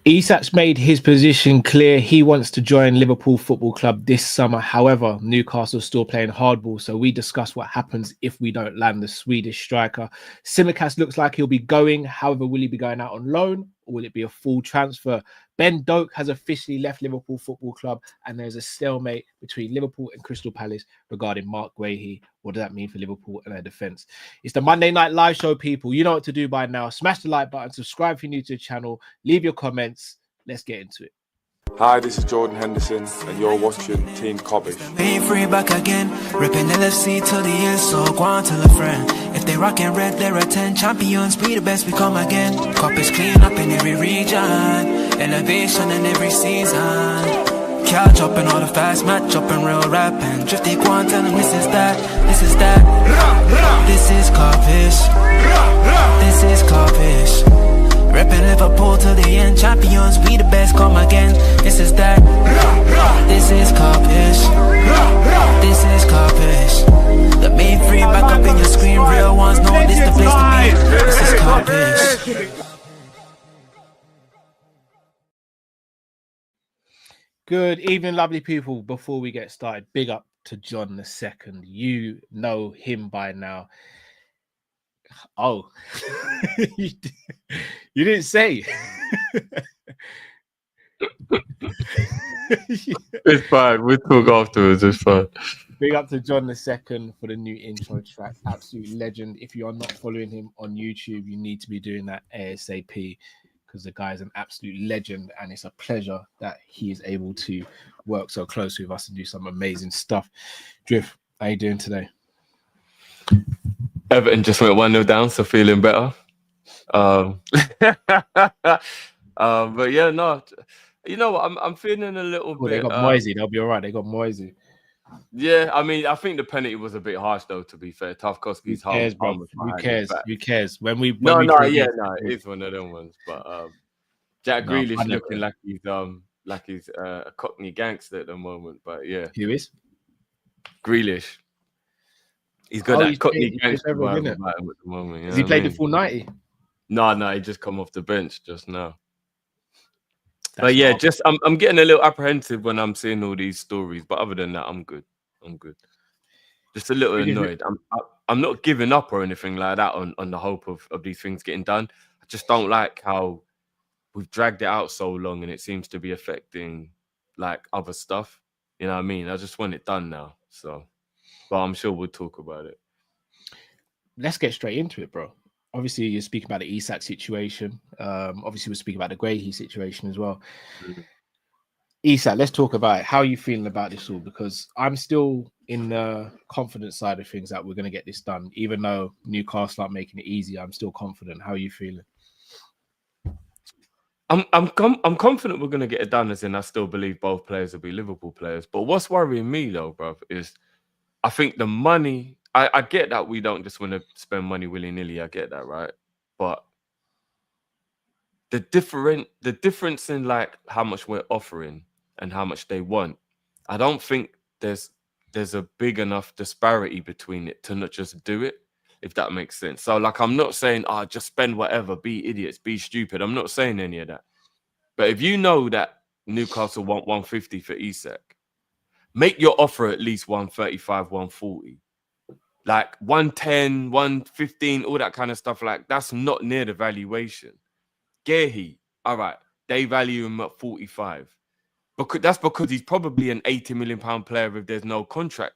Isak's made his position clear. He wants to join Liverpool Football Club this summer. However, Newcastle's still playing hardball, so we discuss what happens if we don't land the Swedish striker. Tsimikas looks like he'll be going. However, will he be going out on loan or will it be a full transfer? Ben Doak has officially left Liverpool Football Club, and there's a stalemate between Liverpool and Crystal Palace regarding Mark Guehi. What does that mean for Liverpool and their defence? It's the Monday Night Live show, people. You know what to do by now. Smash the like button, subscribe if you're new to the channel, leave your comments. Let's get into it. Hi, this is Jordan Henderson, and you're watching Team Kop-Ish. Ain't free back again, ripping LFC till the end, so go on tell a friend. If they rockin' red, they're a 10 champions, be the best, we come again. Kop-Ish clean up in every region, elevation in every season. Catch up in all the fast match up in real rapping. Drifty go on, tell them this is that, this is that. This is Kopish, this is Kopish. Reppin' Liverpool till the end, champions, we the best, come again. This is that, this is Kop-Ish, this is Kop-Ish. The main three back up in your screen, real ones know this the place to be. This is Kop-Ish. Good evening, lovely people. Before we get started, big up to John II. You know him by now. Oh, you didn't say. It's fine. We'll talk afterwards. It's fine. Big up to John II for the new intro track. Absolute legend. If you are not following him on YouTube, you need to be doing that ASAP because the guy is an absolute legend, and it's a pleasure that he is able to work so close with us and do some amazing stuff. Drift, how you doing today? Everton just went 1-0 down, so feeling better. But yeah, no, you know what? I'm feeling a little bit. They got Moisey. They'll be all right. They got Moisey. Yeah, I mean, I think the penalty was a bit harsh, though. To be fair, Tarkowski's home. Who cares? Who cares? It is one of them ones. But Jack Grealish looking like he's a Cockney gangster at the moment. But yeah, who is Grealish? He's got that Cockney gangster vibe about him at the moment. Has he played the full 90? No, he just come off the bench just now. But yeah, I'm getting a little apprehensive when I'm seeing all these stories. But other than that, I'm good. Just a little annoyed. I'm not giving up or anything like that on the hope of these things getting done. I just don't like how we've dragged it out so long and it seems to be affecting like other stuff. You know what I mean? I just want it done now. So, but I'm sure we'll talk about it. Let's get straight into it, bro. Obviously, you're speaking about the Isak situation. Obviously, we're speaking about the Guehi situation as well. Mm-hmm. Isak, let's talk about it. How are you feeling about this all? Because I'm still in the confident side of things that we're going to get this done. Even though Newcastle aren't making it easy, I'm still confident. How are you feeling? I'm confident we're going to get it done, as in I still believe both players will be Liverpool players. But what's worrying me, though, bro, is I think the money... I get that we don't just want to spend money willy-nilly. I get that, right? But the difference in like how much we're offering and how much they want, I don't think there's a big enough disparity between it to not just do it, if that makes sense. So like, I'm not saying, just spend whatever, be idiots, be stupid. I'm not saying any of that. But if you know that Newcastle want 150 for Isak, make your offer at least 135, 140. Like 110, 115, all that kind of stuff. Like, that's not near the valuation. Guehi, all right, they value him at 45. That's because he's probably an £80 million player if there's no contract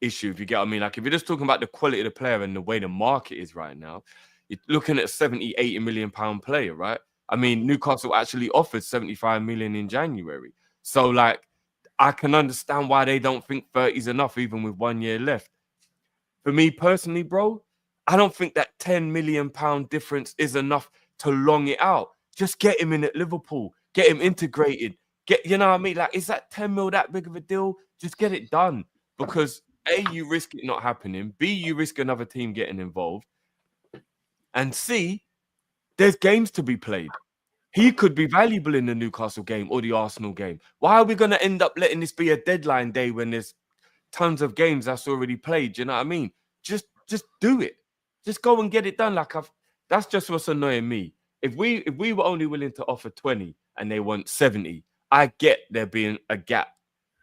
issue, if you get what I mean. Like, if you're just talking about the quality of the player and the way the market is right now, you're looking at a 70, £80 million player, right? I mean, Newcastle actually offered 75 million in January. So, like, I can understand why they don't think 30 is enough, even with 1 year left. For me personally, bro, I don't think that £10 million difference is enough to long it out. Just get him in at Liverpool. Get him integrated. You know what I mean? Like, is that 10 mil that big of a deal? Just get it done. Because A, you risk it not happening. B, you risk another team getting involved. And C, there's games to be played. He could be valuable in the Newcastle game or the Arsenal game. Why are we going to end up letting this be a deadline day when there's tons of games that's already played? You know what I mean? Just do it. Just go and get it done. Like, that's just what's annoying me. If we were only willing to offer 20 and they want 70, I get there being a gap.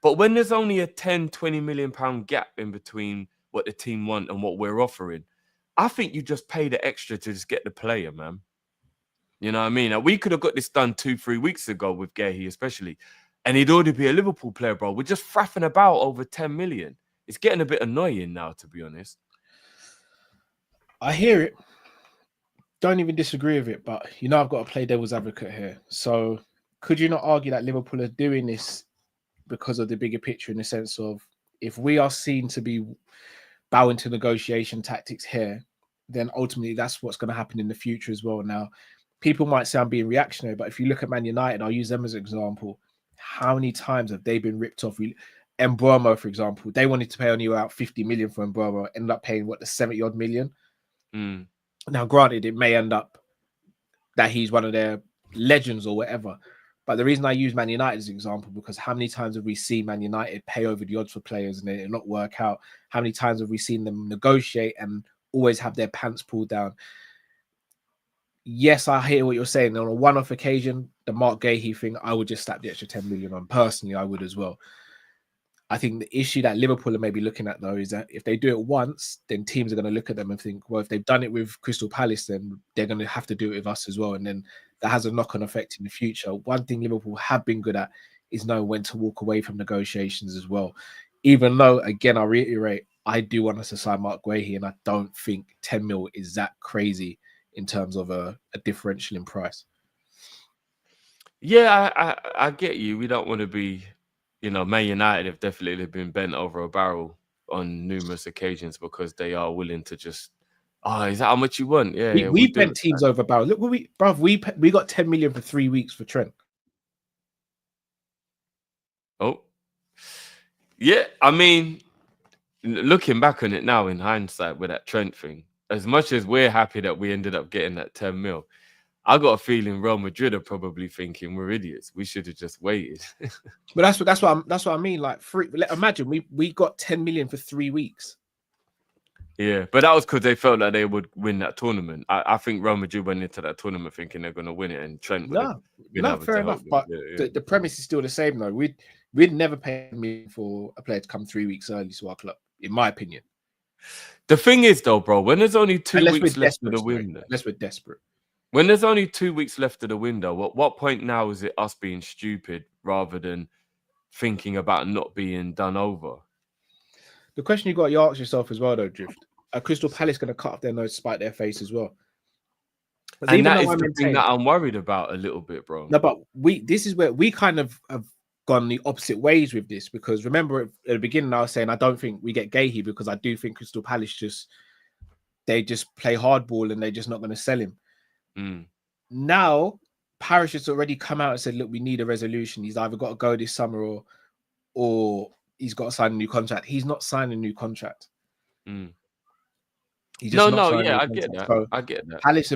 But when there's only a 10, 20 million pound gap in between what the team want and what we're offering, I think you just pay the extra to just get the player, man. You know what I mean? Now, we could have got this done 2-3 weeks ago with Guehi, especially, and he'd already be a Liverpool player, bro. We're just fraffing about over 10 million. It's getting a bit annoying now, to be honest. I hear it. Don't even disagree with it, but I've got to play devil's advocate here. So could you not argue that Liverpool are doing this because of the bigger picture, in the sense of, if we are seen to be bowing to negotiation tactics here, then ultimately that's what's going to happen in the future as well. Now, people might say I'm being reactionary, but if you look at Man United, I'll use them as an example. How many times have they been ripped off? Mbeumo, for example, they wanted to pay only about 50 million for Mbeumo, ended up paying the 70 odd million. Now, granted, it may end up that he's one of their legends or whatever, but the reason I use Man United as an example, because how many times have we seen Man United pay over the odds for players and it not work out? How many times have we seen them negotiate and always have their pants pulled down? Yes, I hear what you're saying. On a one-off occasion, the Mark Guehi thing, I would just slap the extra 10 million on. Personally, I would as well. I think the issue that Liverpool are maybe looking at, though, is that if they do it once, then teams are going to look at them and think, well, if they've done it with Crystal Palace, then they're going to have to do it with us as well. And then that has a knock-on effect in the future. One thing Liverpool have been good at is knowing when to walk away from negotiations as well. Even though, again, I reiterate, I do want us to sign Mark Guehi, and I don't think 10 mil is that crazy in terms of a differential in price. Yeah, I get you. We don't want to be, Man United have definitely been bent over a barrel on numerous occasions because they are willing to just, is that how much you want? Yeah, we bent teams over a barrel. Look, we got 10 million for 3 weeks for Trent. Oh, yeah. I mean, looking back on it now in hindsight with that Trent thing, as much as we're happy that we ended up getting that 10 mil, I got a feeling Real Madrid are probably thinking we're idiots. We should have just waited. But that's what I mean. Like, imagine we got 10 million for 3 weeks. Yeah, but that was because they felt like they would win that tournament. I think Real Madrid went into that tournament thinking they're going to win it, and Trent would have been able fair to enough. help But yeah. The premise is still the same, though. We'd never pay me for a player to come 3 weeks early to our club, in my opinion. The thing is, though, bro, when there's only 2 weeks left of the window, unless we're desperate. When there's only 2 weeks left of the window, at what point now is it us being stupid rather than thinking about not being done over? The question you got to ask yourself as well, though, Drift, are Crystal Palace going to cut off their nose, spite their face as well? And that is the thing that I'm worried about a little bit, bro. No, but this is where we kind of have gone the opposite ways with this, because remember at the beginning I was saying I don't think we get Guehi because I do think Crystal Palace they just play hardball and they're just not going to sell him. Now Parish has already come out and said, look, we need a resolution. He's either got to go this summer or he's got to sign a new contract. He's not signing a new contract. I get that. So I get that. Palace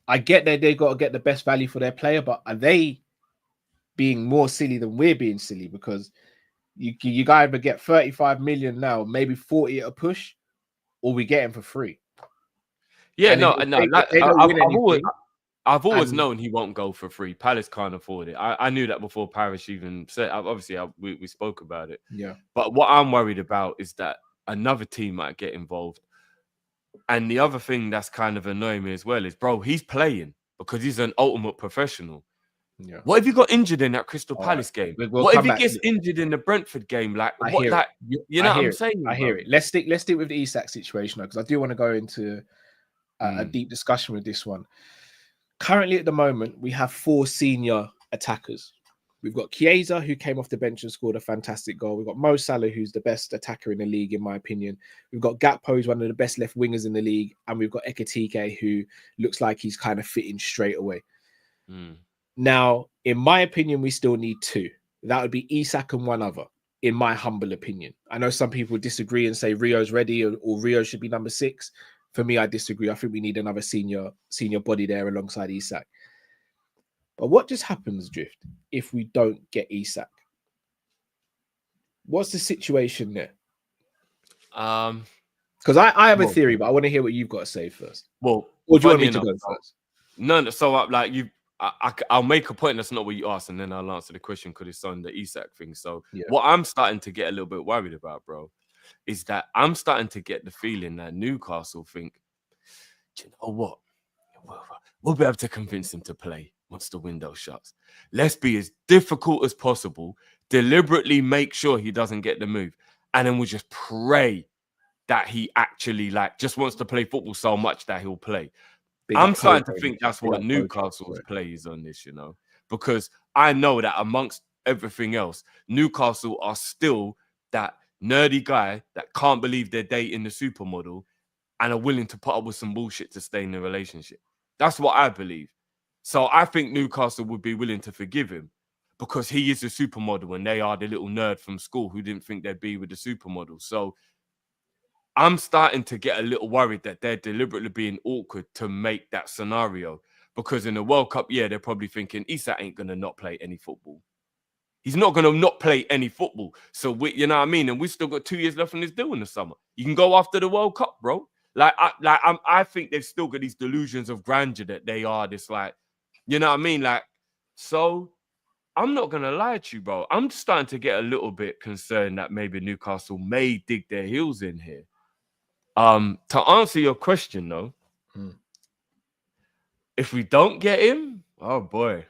I get that they got to get the best value for their player, but are they being more silly than we're being silly? Because you guys either get 35 million now, maybe 40 at a push, or we get him for free. Yeah, I've always known he won't go for free. Palace can't afford it. I knew that before Parish even said. Obviously, we spoke about it. Yeah. But what I'm worried about is that another team might get involved. And the other thing that's kind of annoying me as well is, bro, he's playing because he's an ultimate professional. Yeah. What if he got injured in that Crystal Palace game? What if he gets injured in the Brentford game? Like, you know what I'm saying? I hear it. Let's stick with the Isak situation, because I do want to go into a deep discussion with this one. Currently, at the moment, we have 4 senior attackers. We've got Chiesa, who came off the bench and scored a fantastic goal. We've got Mo Salah, who's the best attacker in the league, in my opinion. We've got Gakpo, who's one of the best left wingers in the league. And we've got Ekitike, who looks like he's kind of fitting straight away. Now, in my opinion, we still need 2. That would be Isak and one other, in my humble opinion. I know some people disagree and say Rio's ready or Rio should be number 6. For me, I disagree. I think we need another senior body there alongside Isak. But what just happens, Drift, if we don't get Isak? What's the situation there? Because I have a theory, but I want to hear what you've got to say first. Well, or do you want me to go first? No. So like I'll make a point that's not what you asked, and then I'll answer the question because it's on the Isak thing. So what I'm starting to get a little bit worried about, bro, is that I'm starting to get the feeling that Newcastle think, do you know what? We'll be able to convince him to play once the window shuts. Let's be as difficult as possible, deliberately make sure he doesn't get the move, and then we'll just pray that he actually like just wants to play football so much that he'll play. I'm starting to think that's what Newcastle's play is on this, you know, because I know that amongst everything else, Newcastle are still that nerdy guy that can't believe they're dating the supermodel and are willing to put up with some bullshit to stay in the relationship. That's what I believe. So I think Newcastle would be willing to forgive him because he is a supermodel and they are the little nerd from school who didn't think they'd be with the supermodel. So I'm starting to get a little worried that they're deliberately being awkward to make that scenario, because in the World Cup, they're probably thinking Isak ain't going to not play any football. He's not going to not play any football. So, you know what I mean? And we've still got 2 years left on this deal in the summer. You can go after the World Cup, bro. I think they've still got these delusions of grandeur that they are this, like, you know what I mean? Like, so I'm not going to lie to you, bro. I'm starting to get a little bit concerned that maybe Newcastle may dig their heels in here. To answer your question, though, if we don't get him, oh boy.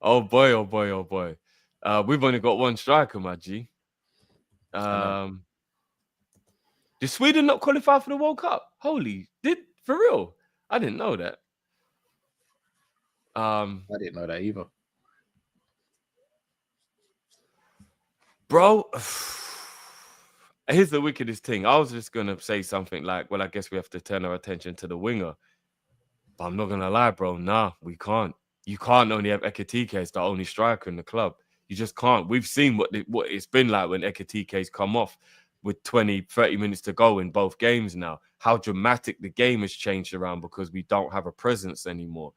Oh boy. We've only got one striker, my G. Did Sweden not qualify for the World Cup? For real? I didn't know that. I didn't know that either. Bro, here's the wickedest thing. I was just going to say something like, well, I guess we have to turn our attention to the winger. But I'm not going to lie, bro. Nah, we can't. You can't only have Ekitike as the only striker in the club. You just can't. We've seen what it's been like when Ekitike's come off with 20, 30 minutes to go in both games now. How dramatic the game has changed around because we don't have a presence anymore.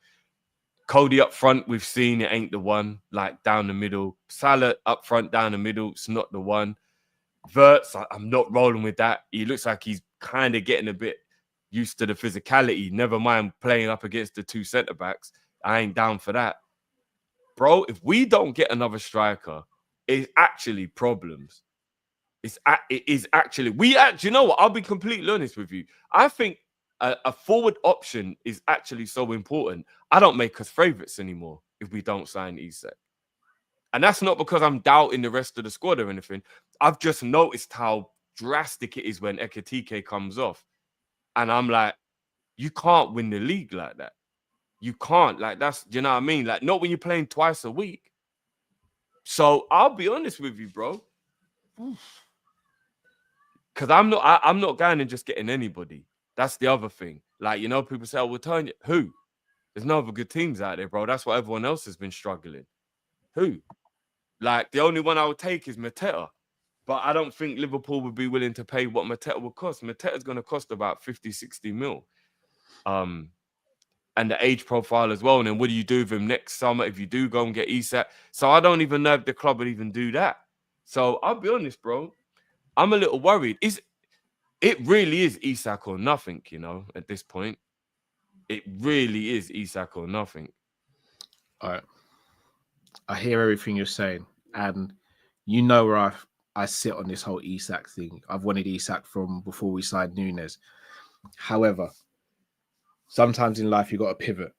Cody up front, we've seen it ain't the one, like down the middle. Salah up front, down the middle, it's not the one. Wirtz, I'm not rolling with that. He looks like he's kind of getting a bit used to the physicality. Never mind playing up against the two centre-backs. I ain't down for that. Bro, if we don't get another striker, it's actually problems. It is actually, you know what? I'll be completely honest with you. I think a forward option is actually so important. I don't make us favourites anymore if we don't sign Isak. And that's not because I'm doubting the rest of the squad or anything. I've just noticed how drastic it is when Ekitike comes off. And I'm like, you can't win the league like that. You can't. Like, that's, you know what I mean? Like, not when you're playing twice a week. So I'll be honest with you, bro. Because I'm not going and just getting anybody. That's the other thing. Like, you know, people say, oh, we'll turn you. Who? There's no other good teams out there, bro. That's what everyone else has been struggling. Who? Like, the only one I would take is Mateta. But I don't think Liverpool would be willing to pay what Mateta would cost. Mateta's going to cost about 50, 60 mil. And the age profile as well. And then what do you do with him next summer if you do go and get Isak? So I don't even know if the club would even do that. So I'll be honest, bro. I'm a little worried. It really is Isak or nothing, you know, at this point. It really is Isak or nothing. All right. I hear everything you're saying. And you know where I sit on this whole Isak thing. I've wanted Isak from before we signed Nunes. However, sometimes in life, you got to pivot.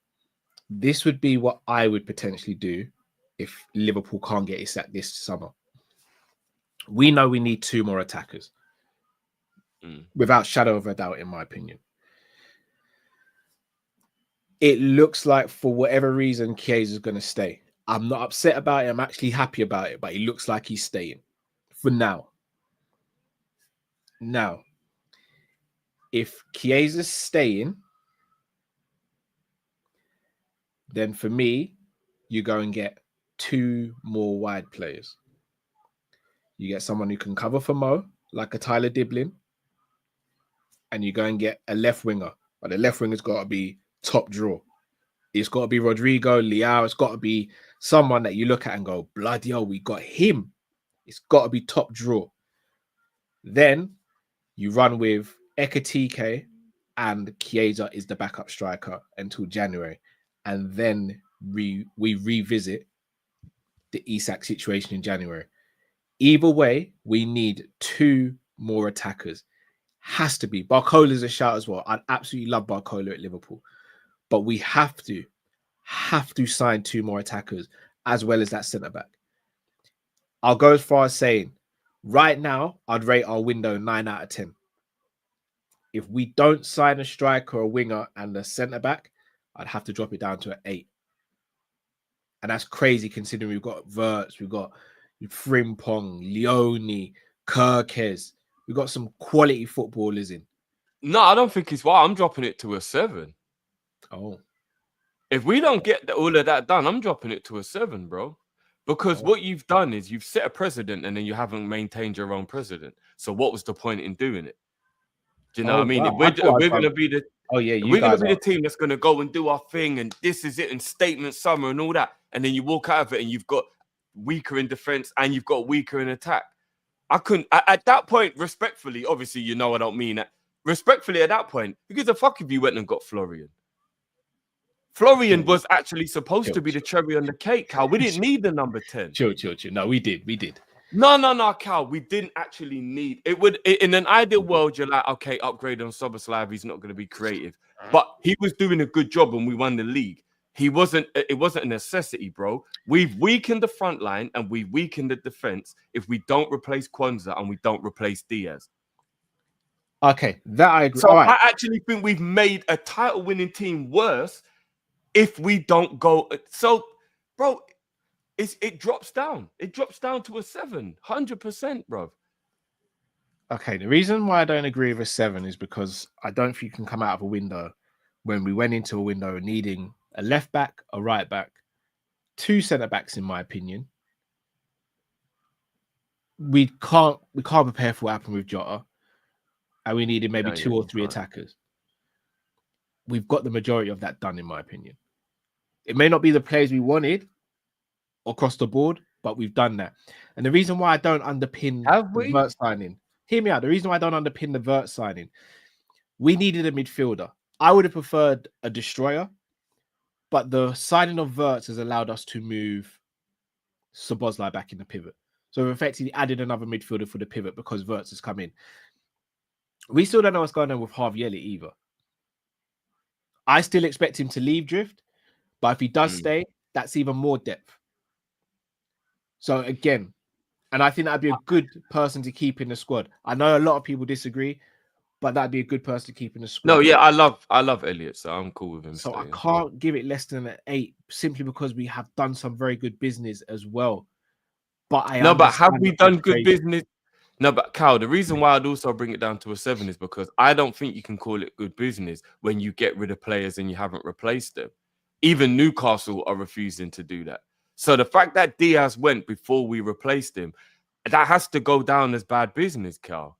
This would be what I would potentially do if Liverpool can't get Isak this summer. We know we need 2 more attackers. Without shadow of a doubt, in my opinion. It looks like for whatever reason, Kirkerz is going to stay. I'm not upset about it. I'm actually happy about it, but it looks like he's staying for now. Now, if Kirkerz is staying, then for me, you go and get 2 more wide players. You get someone who can cover for Mo, like a Tyler Diblin, and you go and get a left winger. But the left winger's got to be top draw. It's got to be Rodrigo, Leao. It's got to be someone that you look at and go, bloody hell, we got him. It's got to be top draw. Then you run with Ekitike and Chiesa is the backup striker until January, and then we revisit the Isak situation in January. Either way, we need 2 more attackers. Has to be. Barcola's a shout as well. I'd absolutely love Barcola at Liverpool, but we have to sign 2 more attackers as well as that centre back. I'll go as far as saying right now, I'd rate our window 9 out of 10. If we don't sign a striker, a winger, and a centre back, I'd have to drop it down to an 8. And that's crazy considering we've got Wirtz, we've got Frimpong, Leone, Kirkerz. We've got some quality footballers in. No, I don't think it's why. I'm dropping it to a 7. Oh. If we don't get all of that done, I'm dropping it to a 7, bro. Because what you've done is you've set a precedent and then you haven't maintained your own precedent. So what was the point in doing it? Do you know what I mean? Wow. If we're going to be the we're going to be the team that's going to go and do our thing and this is it and statement summer and all that, and then you walk out of it and you've got weaker in defense and you've got weaker in attack. I couldn't at that point, respectfully, obviously, you know I don't mean that. Respectfully, at that point, who gives a fuck if you went and got Florian? Florian was actually supposed to be the cherry on the cake, Cal. We didn't need the number 10. Chill. No, we did. No, Cal. We didn't actually need it. In an ideal world, you're like, okay, upgrade on Soboslav. He's not going to be creative, but he was doing a good job when we won the league. It wasn't a necessity, bro. We've weakened the front line and we weakened the defense if we don't replace Kwanzaa and we don't replace Diaz. Okay, that I agree. So I actually think we've made a title-winning team worse if we don't go. So, bro, it drops down. It drops down to a 7, 100%, bro. Okay, the reason why I don't agree with a 7 is because I don't think you can come out of a window when we went into a window needing a left back, a right back, 2 centre backs, in my opinion. We can't prepare for what happened with Jota, and we needed maybe 2 or 3 attackers. We've got the majority of that done, in my opinion. It may not be the players we wanted across the board, but we've done that. And the reason why I don't underpin the Wirtz signing, hear me out. The reason why I don't underpin the Wirtz signing, we needed a midfielder. I would have preferred a destroyer, but the signing of Wirtz has allowed us to move Szoboszlai back in the pivot. So we've effectively added another midfielder for the pivot because Wirtz has come in. We still don't know what's going on with Harvey Elliott either. I still expect him to leave Drift, but if he does stay, that's even more depth. So again, and I think that'd be a good person to keep in the squad. I know a lot of people disagree, but that'd be a good person to keep in the squad. No, yeah, I love Elliott, so I'm cool with him. So I can't give it less than an 8 simply because we have done some very good business as well. But have we done good business? No, but Cal, the reason why I'd also bring it down to a 7 is because I don't think you can call it good business when you get rid of players and you haven't replaced them. Even Newcastle are refusing to do that. So the fact that Diaz went before we replaced him, that has to go down as bad business, Cal.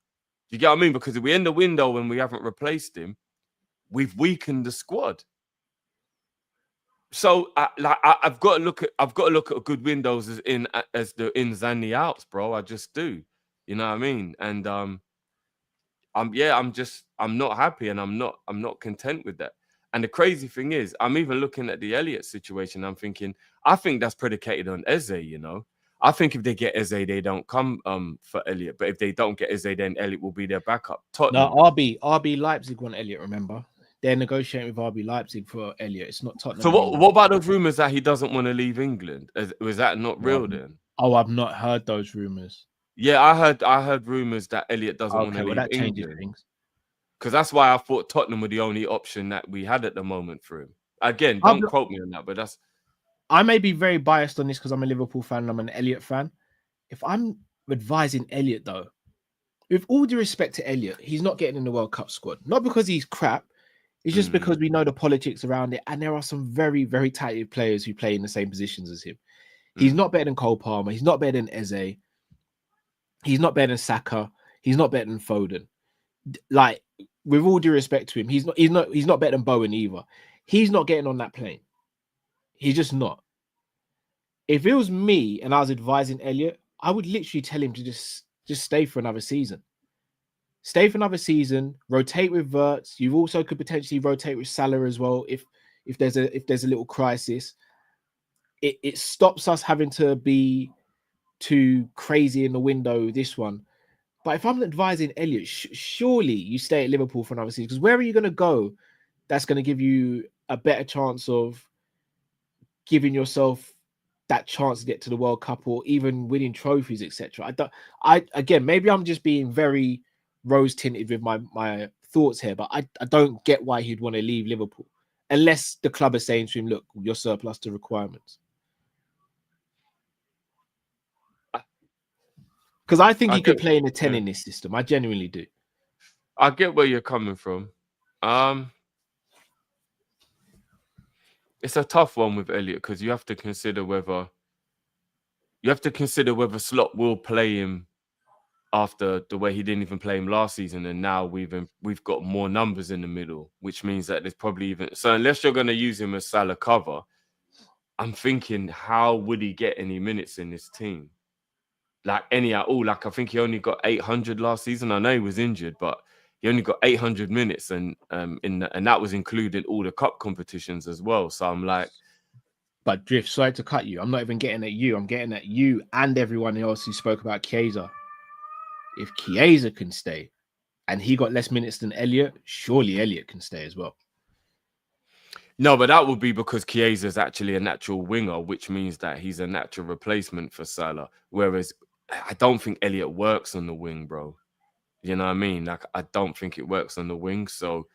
You get what I mean? Because if we're in the window and we haven't replaced him, we've weakened the squad. So I've got to look at good windows as the ins and the outs, bro. I just do. You know what I mean? And I'm not happy and I'm not content with that. And the crazy thing is, I'm even looking at the Elliott situation. I'm thinking, I think that's predicated on Eze, you know. I think if they get Eze, they don't come for Elliott. But if they don't get Eze, then Elliott will be their backup. Tottenham. No, RB Leipzig want Elliott, remember? They're negotiating with RB Leipzig for Elliott. It's not Tottenham. So what about those rumours that he doesn't want to leave England? Was that not real then? Oh, I've not heard those rumours. Yeah, I heard rumours that Elliott doesn't want to leave that England. changes things. Because that's why I thought Tottenham were the only option that we had at the moment for him. Again, don't quote me on that, but that's... I may be very biased on this because I'm a Liverpool fan and I'm an Elliott fan. If I'm advising Elliott, though, with all due respect to Elliott, he's not getting in the World Cup squad. Not because he's crap. It's just because we know the politics around it. And there are some very, very talented players who play in the same positions as him. He's not better than Cole Palmer. He's not better than Eze. He's not better than Saka. He's not better than Foden. Like, with all due respect to him, he's not better than Bowen either. He's not getting on that plane. He's just not. If it was me and I was advising Elliott, I would literally tell him to just stay for another season. stay for another season, rotate with Wirtz. You also could potentially rotate with Salah as well if there's a little crisis. It stops us having to be too crazy in the window this one. But if I'm advising Elliott, surely you stay at Liverpool for another season, because where are you going to go that's going to give you a better chance of giving yourself that chance to get to the World Cup or even winning trophies, etc. Again, maybe I'm just being very rose tinted with my thoughts here, but I don't get why he'd want to leave Liverpool unless the club is saying to him, look, you're surplus to requirements. Because I think he could play in a 10 in this system. I genuinely do. I get where you're coming from. It's a tough one with Elliott because you have to consider whether Slot will play him after the way he didn't even play him last season, and now we've got more numbers in the middle, which means that there's probably even so unless you're going to use him as Salah cover, I'm thinking how would he get any minutes in this team? Like any at all. Like I think he only got 800 last season. I know he was injured, but he only got 800 minutes, and that was including all the cup competitions as well. So I'm like, but Drift, sorry to cut you. I'm not even getting at you. I'm getting at you and everyone else who spoke about Chiesa. If Chiesa can stay, and he got less minutes than Elliott, surely Elliott can stay as well. No, but that would be because Chiesa is actually a natural winger, which means that he's a natural replacement for Salah. Whereas I don't think Elliott works on the wing, bro. You know what I mean? Like, I don't think it works on the wing. So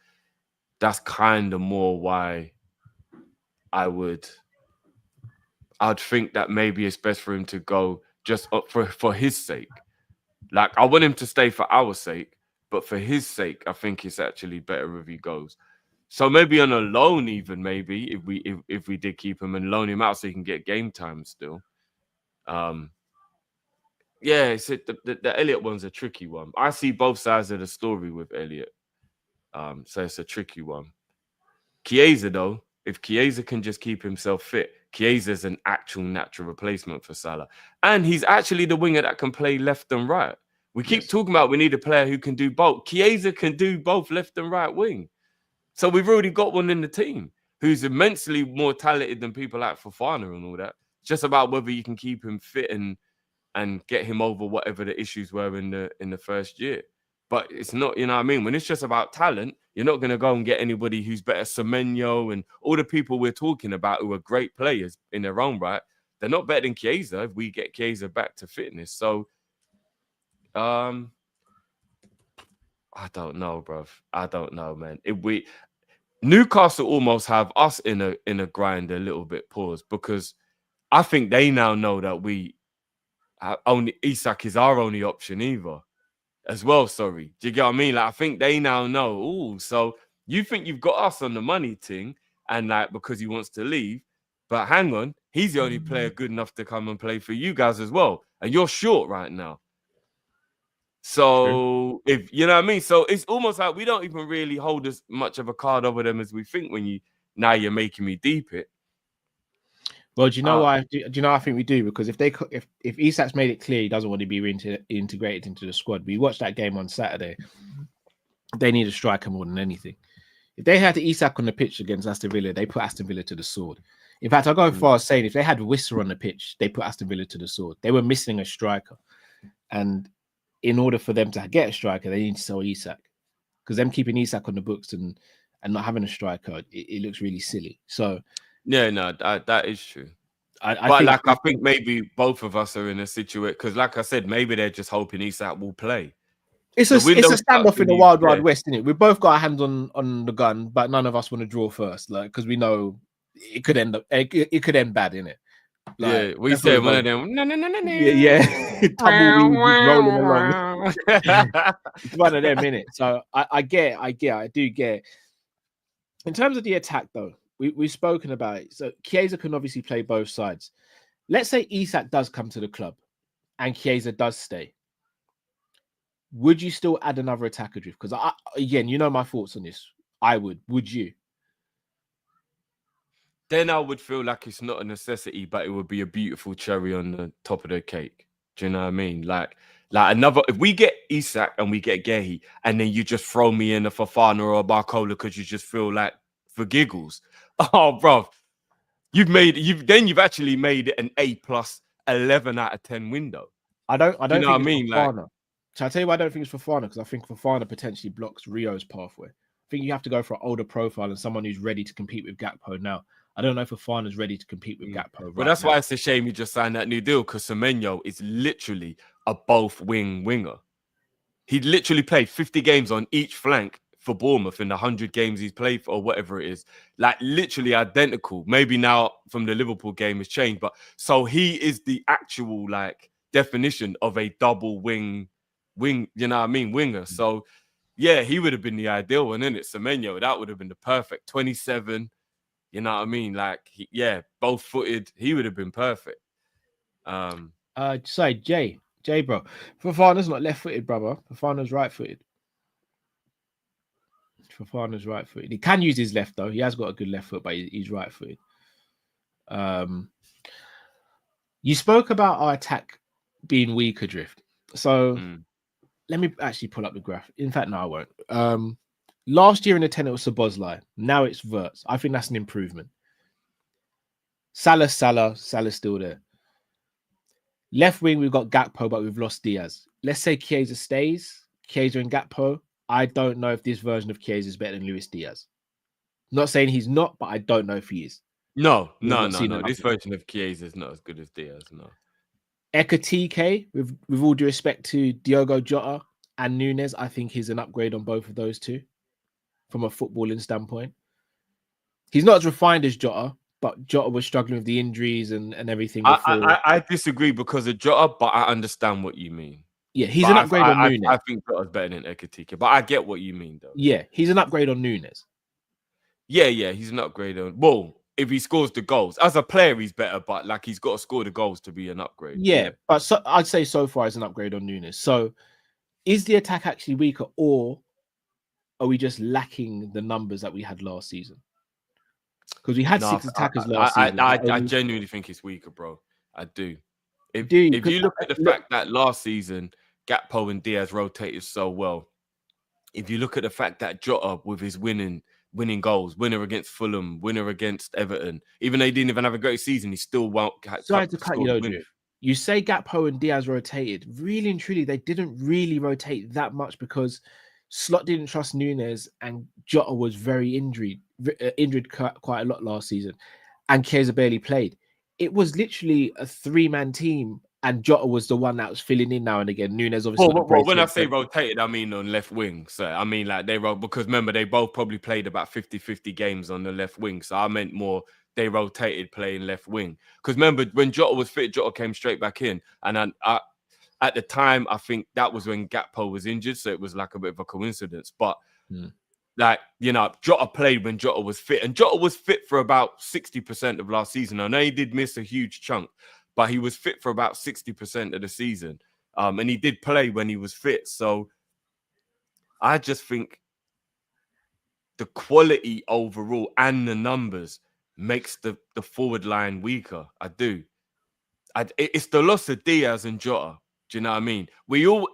that's kind of more why I'd think that maybe it's best for him to go just for his sake. Like, I want him to stay for our sake, but for his sake, I think it's actually better if he goes. So maybe on a loan, even maybe if we did keep him and loan him out so he can get game time still. Yeah, the Elliott one's a tricky one. I see both sides of the story with Elliott. So it's a tricky one. Chiesa, though, if Chiesa can just keep himself fit, Chiesa's an actual natural replacement for Salah. And he's actually the winger that can play left and right. We keep talking about we need a player who can do both. Chiesa can do both left and right wing. So we've already got one in the team who's immensely more talented than people like Fofana and all that. It's just about whether you can keep him fit and get him over whatever the issues were in the first year. But it's not, you know what I mean? When it's just about talent, you're not going to go and get anybody who's better. Semenyo and all the people we're talking about who are great players in their own right, they're not better than Chiesa if we get Chiesa back to fitness. So, I don't know, bruv. I don't know, man. Newcastle almost have us in a grind a little bit, pause, because I think they now know that only Isak is our only option either. As well, sorry. Do you get what I mean? Like, I think they now know. Oh, so you think you've got us on the money thing, and like because he wants to leave, but hang on, he's the only player good enough to come and play for you guys as well, and you're short right now. So if you know what I mean, so it's almost like we don't even really hold as much of a card over them as we think. Now you're making me deep it. Well, do you know why? Do you know? I think we do, because if Isak's made it clear he doesn't want to be integrated into the squad. We watched that game on Saturday. They need a striker more than anything. If they had Isak on the pitch against Aston Villa, they put Aston Villa to the sword. In fact, I'll go as far as saying if they had Wissa on the pitch, they put Aston Villa to the sword. They were missing a striker, and in order for them to get a striker, they need to sell Isak, because them keeping Isak on the books and not having a striker, it looks really silly. So. Yeah, no, that is true. I think maybe both of us are in a situation because, like I said, maybe they're just hoping Isak will play. It's a standoff in the wild west, isn't it? We've both got our hands on the gun, but none of us want to draw first, like because we know it could end bad, innit? Like, yeah, we said one of them. No. Yeah, tumbleweed rolling along. It's one of them, innit? So I do get. In terms of the attack, though. We've spoken about it. So Chiesa can obviously play both sides. Let's say Isak does come to the club and Chiesa does stay. Would you still add another attacker, Drift? Because again, you know my thoughts on this. I would. Would you? Then I would feel like it's not a necessity, but it would be a beautiful cherry on the top of the cake. Do you know what I mean? Like Like if we get Isak and we get Guehi, and then you just throw me in a Fofana or a Barcola because you just feel like for giggles. Oh, bro, you've actually made it an A plus 11 out of 10 window. I don't you know think what I mean? Like, so I tell you why I don't think it's Fofana, because I think Fofana potentially blocks Rio's pathway. I think you have to go for an older profile and someone who's ready to compete with Gakpo now. I don't know if Fofana's ready to compete with Gakpo. But that's why it's a shame you just signed that new deal, because Semenyo is literally a both winger. He literally played 50 games on each flank for Bournemouth in the 100 games he's played for, or whatever it is. Like, literally identical. Maybe now from the Liverpool game has changed, but so he is the actual like definition of a double wing, you know what I mean, winger. So yeah, he would have been the ideal one, innit? Semenyo, that would have been the perfect 27. You know what I mean? Like, both footed. He would have been perfect. Sorry, Jay, bro. Fofana's not left footed, brother. Fofana's right footed. He can use his left though. He has got a good left foot, but he's right footed. You spoke about our attack being weak adrift. So let me actually pull up the graph. In fact, no, I won't. Last year in the 10 it was Szoboszlai. Now it's Wirtz. I think that's an improvement. Salah's still there. Left wing, we've got Gakpo, but we've lost Diaz. Let's say Chiesa stays. Chiesa and Gakpo. I don't know if this version of Chiesa is better than Luis Diaz. Not saying he's not, but I don't know if he is. No. This version of Chiesa is not as good as Diaz, no. Ekatike, with all due respect to Diogo Jota and Nunes, I think he's an upgrade on both of those two from a footballing standpoint. He's not as refined as Jota, but Jota was struggling with the injuries and everything before. I disagree because of Jota, but I understand what you mean. Yeah, he's an upgrade on Nunes. I think Jota's better than Ekatike, but I get what you mean, though. Yeah, he's an upgrade on Nunes. Yeah, he's an upgrade on... Well, if he scores the goals. As a player, he's better, but like he's got to score the goals to be an upgrade. Yeah, but I'd say so far is an upgrade on Nunes. So is the attack actually weaker, or are we just lacking the numbers that we had last season? Because we had 6 attackers last season. I genuinely think it's weaker, bro. I do. If you look at the fact that last season, Gakpo and Diaz rotated so well, if you look at the fact that Jota with his winning goals, winner against Fulham, winner against Everton, even though he didn't even have a great season, he still won't. Sorry to cut you, though, you say Gakpo and Diaz rotated. Really and truly, they didn't really rotate that much because Slot didn't trust Nunes and Jota was very injured quite a lot last season, and Chiesa barely played. It was literally a 3-man team, and Jota was the one that was filling in now and again. Nunes obviously. Well, when I say rotated, I mean on left wing. So I mean like they wrote, because remember they both probably played about 50-50 games on the left wing. So I meant more they rotated playing left wing. Because remember when Jota was fit, Jota came straight back in, and at the time I think that was when Gakpo was injured, so it was like a bit of a coincidence. But like, you know, Jota played when Jota was fit, and Jota was fit for about 60% of last season. I know he did miss a huge chunk, but he was fit for about 60% of the season. And he did play when he was fit. So I just think the quality overall and the numbers makes the forward line weaker. I do. It's the loss of Diaz and Jota. Do you know what I mean?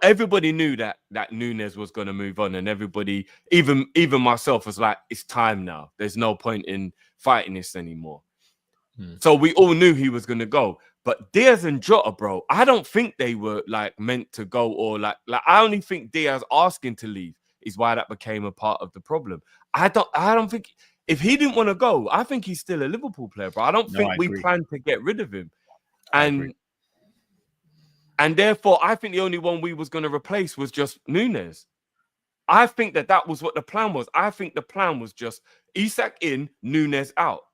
Everybody knew that Nunes was going to move on, and everybody, even myself, was like, it's time now. There's no point in fighting this anymore. So we all knew he was going to go. But Diaz and Jota, bro, I don't think they were like meant to go, or like I only think Diaz asking to leave is why that became a part of the problem. I don't think if he didn't want to go, I think he's still a Liverpool player, bro. I don't think we plan to get rid of him. And therefore, I think the only one we was going to replace was just Nunes. I think that was what the plan was. I think the plan was just Isak in, Nunes out.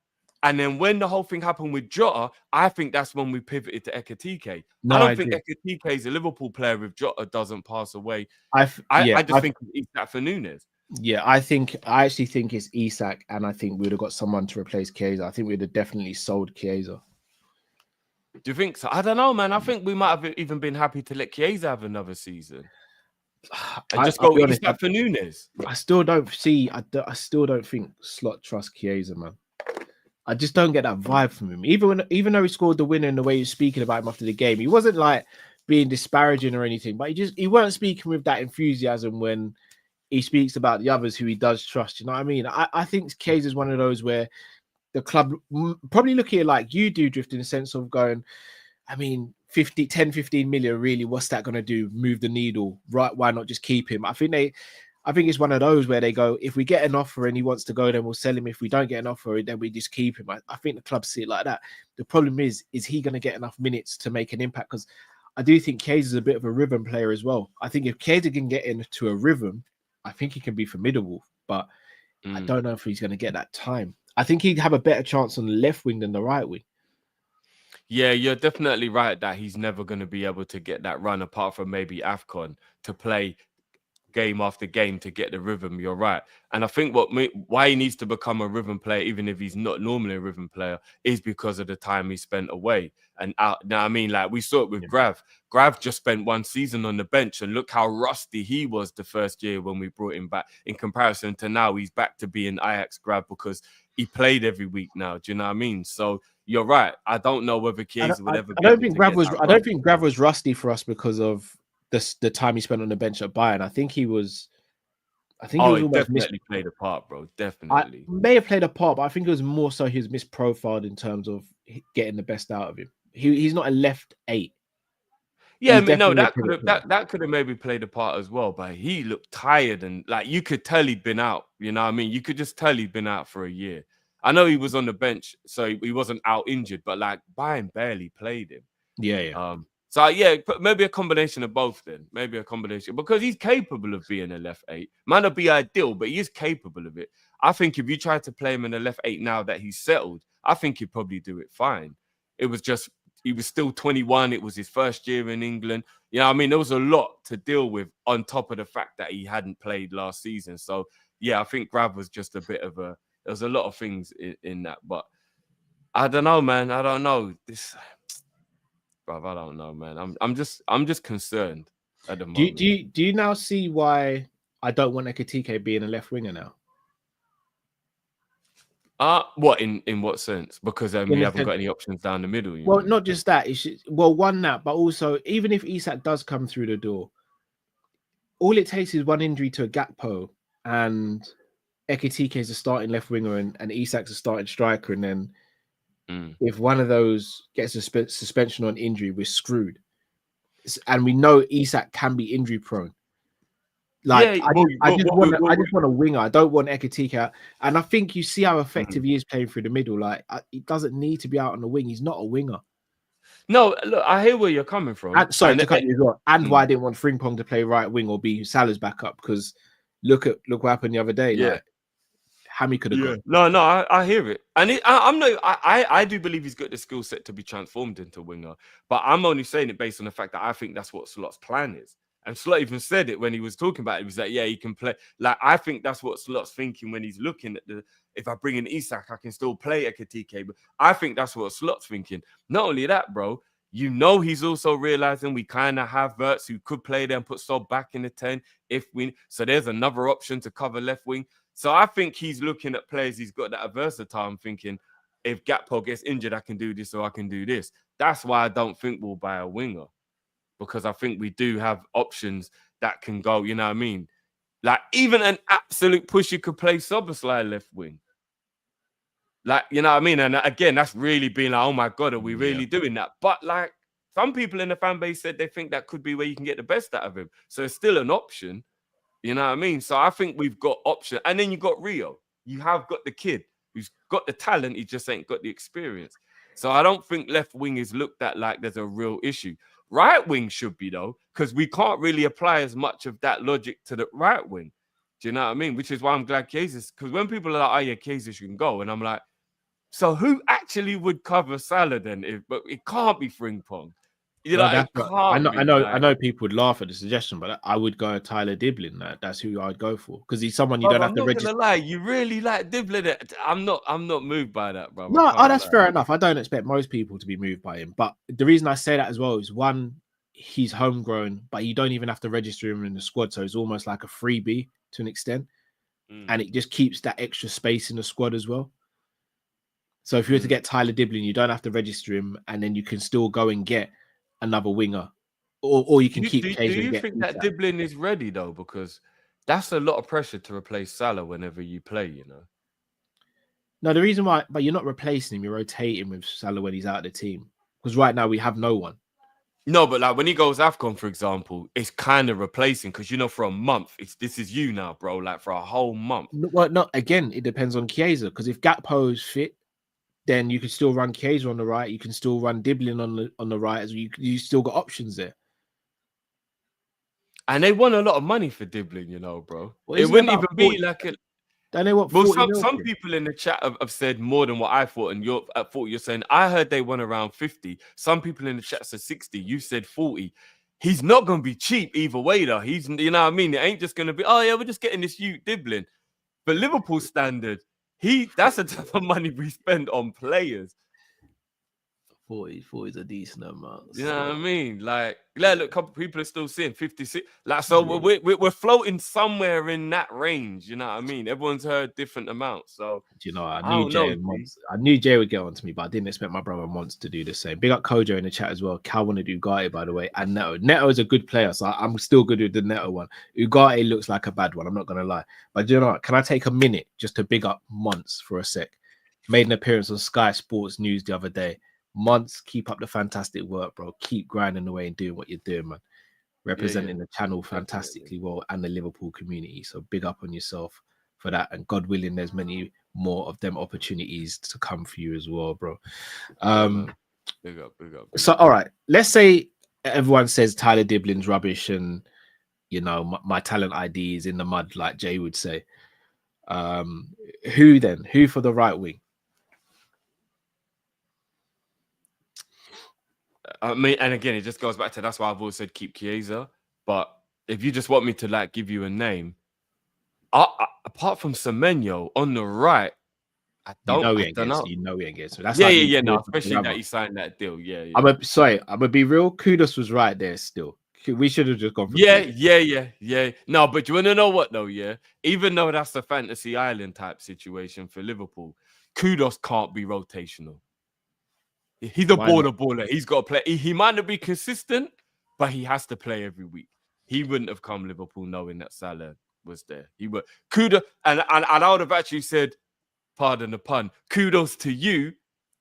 And then when the whole thing happened with Jota, I think that's when we pivoted to Ekatike. I don't think Ekatike is a Liverpool player if Jota doesn't pass away. I just think it's Isak for Nunes. Yeah, I actually think it's Isak, and I think we would have got someone to replace Chiesa. I think we'd have definitely sold Chiesa. Do you think so? I don't know, man. I think we might have even been happy to let Chiesa have another season. And just go Isak for Nunes. I still don't think Slot trusts Chiesa, man. I just don't get that vibe from him. Even though he scored the winner in the way he was speaking about him after the game, he wasn't like being disparaging or anything, but he weren't speaking with that enthusiasm when he speaks about the others who he does trust. You know what I mean? I think Kirkerz is one of those where the club probably look at it like you do, Drift, in the sense of going, I mean, 10, 15 million, really, what's that going to do? Move the needle, right? Why not just keep him? I think it's one of those where they go, if we get an offer and he wants to go, then we'll sell him. If we don't get an offer, then we just keep him. I think the club see it like that. The problem is he going to get enough minutes to make an impact? Because I do think Kirkerz is a bit of a rhythm player as well. I think if Kirkerz can get into a rhythm, I think he can be formidable. But I don't know if he's going to get that time. I think he'd have a better chance on the left wing than the right wing. Yeah, you're definitely right that he's never going to be able to get that run apart from maybe AFCON to play game after game to get the rhythm. You're right. And I think why he needs to become a rhythm player, even if he's not normally a rhythm player, is because of the time he spent away and out. Now, I mean, like we saw it with Grav. Grav just spent one season on the bench and look how rusty he was the first year when we brought him back in comparison to now he's back to being Ajax Grav because he played every week now. Do you know what I mean? So you're right. I don't know whether Kirkerz would ever. I don't think Grav was rusty for us because of the time he spent on the bench at Bayern. I think he was. He definitely played a part, bro. Definitely. May have played a part, but I think it was more so he was misprofiled in terms of getting the best out of him. He's not a left 8. Yeah, I mean, no, that could have maybe played a part as well, but he looked tired and like you could tell he'd been out. You know what I mean? You could just tell he'd been out for a year. I know he was on the bench, so he wasn't out injured, but like Bayern barely played him. Yeah. So yeah, maybe a combination of both then. Maybe a combination because he's capable of being a left 8. Might not be ideal, but he is capable of it. I think if you try to play him in a left 8 now that he's settled, I think he'd probably do it fine. It was just he was still 21. It was his first year in England. You know, I mean, there was a lot to deal with on top of the fact that he hadn't played last season. So yeah, I think Grav was just a bit of a. There was a lot of things in that, but I don't know, man. I don't know this. Bruv, I don't know, man. I'm just concerned at the moment. Do you now see why I don't want Ekitike being a left winger now? What in what sense? Because we haven't got any options down the middle. Well, not just that. One that, but also even if Isak does come through the door, all it takes is one injury to a Gakpo, and Ekitike is a starting left winger, and Isak's a starting striker, and then. If one of those gets a suspension on injury, we're screwed. And we know Isak can be injury prone. Like I just want a winger. I don't want Ekitike out. And I think you see how effective he is playing through the middle. Like he doesn't need to be out on the wing. He's not a winger. No, look, I hear where you're coming from. And why I didn't want Frimpong to play right wing or be Salah's backup, because look what happened the other day. Yeah. Like, Hammy could have gone. No, I hear it, and I do believe he's got the skill set to be transformed into winger. But I'm only saying it based on the fact that I think that's what Slot's plan is. And Slot even said it when he was talking about it. He was like, yeah, he can play. Like I think that's what Slot's thinking when he's looking at if I bring in Isak, I can still play Ekitike. But I think that's what Slot's thinking. Not only that, bro. You know, he's also realizing we kind of have Verts who could play there and put Sob back in the 10 so there's another option to cover left wing. So I think he's looking at players. He's got that versatile. I'm thinking, if Gakpo gets injured, I can do this or I can do this. That's why I don't think we'll buy a winger, because I think we do have options that can go. You know what I mean? Like even an absolute pusher could play Szoboszlai left wing. Like, you know what I mean? And again, that's really being like, oh my God, are we really doing that? But like some people in the fan base said they think that could be where you can get the best out of him. So it's still an option. You know what I mean? So I think we've got option. And then you got Rio. You have got the kid who's got the talent. He just ain't got the experience. So I don't think left wing is looked at like there's a real issue. Right wing should be, though, because we can't really apply as much of that logic to the right wing. Do you know what I mean? Which is why I'm glad Kirkerz, because when people are like, oh yeah, Kirkerz can go. And I'm like, so who actually would cover Salah then? But it can't be Frimpong. You know, I know people would laugh at the suggestion, but I would go Tyler Diblin. That's who I'd go for, because he's someone you don't have to register. I'm not gonna lie, you really like Diblin. I'm not moved by that, bro. No, that's fair enough. I don't expect most people to be moved by him, but the reason I say that as well is one, he's homegrown, but you don't even have to register him in the squad, so it's almost like a freebie to an extent, and it just keeps that extra space in the squad as well. So if you were to get Tyler Diblin, you don't have to register him, and then you can still go and get another winger or you can Do keep do Kane and you get think that Isak. Diblin is ready though? Because that's a lot of pressure to replace Salah whenever you play. You know. No, the reason why, but you're not replacing him, you're rotating with Salah when he's out of the team. Because right now we have no one. No, but like when he goes AFCON, for example, it's kind of replacing because for a month, this is you now, bro. Like for a whole month. Well, no, again, it depends on Chiesa. Because if Gakpo is fit, then you can still run Chiesa on the right. You can still run Diblin on the right. As you still got options there. And they want a lot of money for Diblin, bro. Well, It isn't wouldn't it even like be 40? like a. Don't they want Well, 40 mil some for him? people in the chat have said more than what I thought, and you're at 40. You're saying I heard they won around 50. Some people in the chat said 60. You said 40. He's not going to be cheap either way, though. He's, you know what I mean? It ain't just going to be, oh yeah, we're just getting this Diblin. But Liverpool standard, that's the type of money we spend on players. 40 is a decent amount. You know what I mean? Like, look, a couple people are still seeing 56. Like, so we're floating somewhere in that range. You know what I mean? Everyone's heard different amounts. So, I knew Jay would get on to me, but I didn't expect my brother Mons to do the same. Big up Kojo in the chat as well. Cal wanted Ugarte, by the way, and Neto. Neto is a good player, so I'm still good with the Neto one. Ugarte looks like a bad one. I'm not gonna lie, but you know what? Can I take a minute just to big up Mons for a sec? Made an appearance on Sky Sports News the other day. Months, keep up the fantastic work, bro. Keep grinding away and doing what you're doing, man. Representing the channel fantastically well and the Liverpool community. So big up on yourself for that. And God willing, there's many more of them opportunities to come for you as well, bro. Big up. So, all right, let's say everyone says Tyler Diblin's rubbish and, my talent ID is in the mud, like Jay would say. Who then? Who for the right wing? I mean, and again, it just goes back to that's why I've always said keep Chiesa. But if you just want me to give you a name, apart from Semenyo on the right, I don't know. You know he ain't getting. So that's yeah. No, especially that he signed that deal. Yeah. I'm gonna be real. Kudos was right there still. We should have just gone for yeah. No, but you want to know what though? Yeah, even though that's a fantasy island type situation for Liverpool, Kudos can't be rotational. He's a baller. He's got to play. He might not be consistent, but he has to play every week. He wouldn't have come Liverpool knowing that Salah was there. He would. Kudos, and I would have actually said, pardon the pun, kudos to you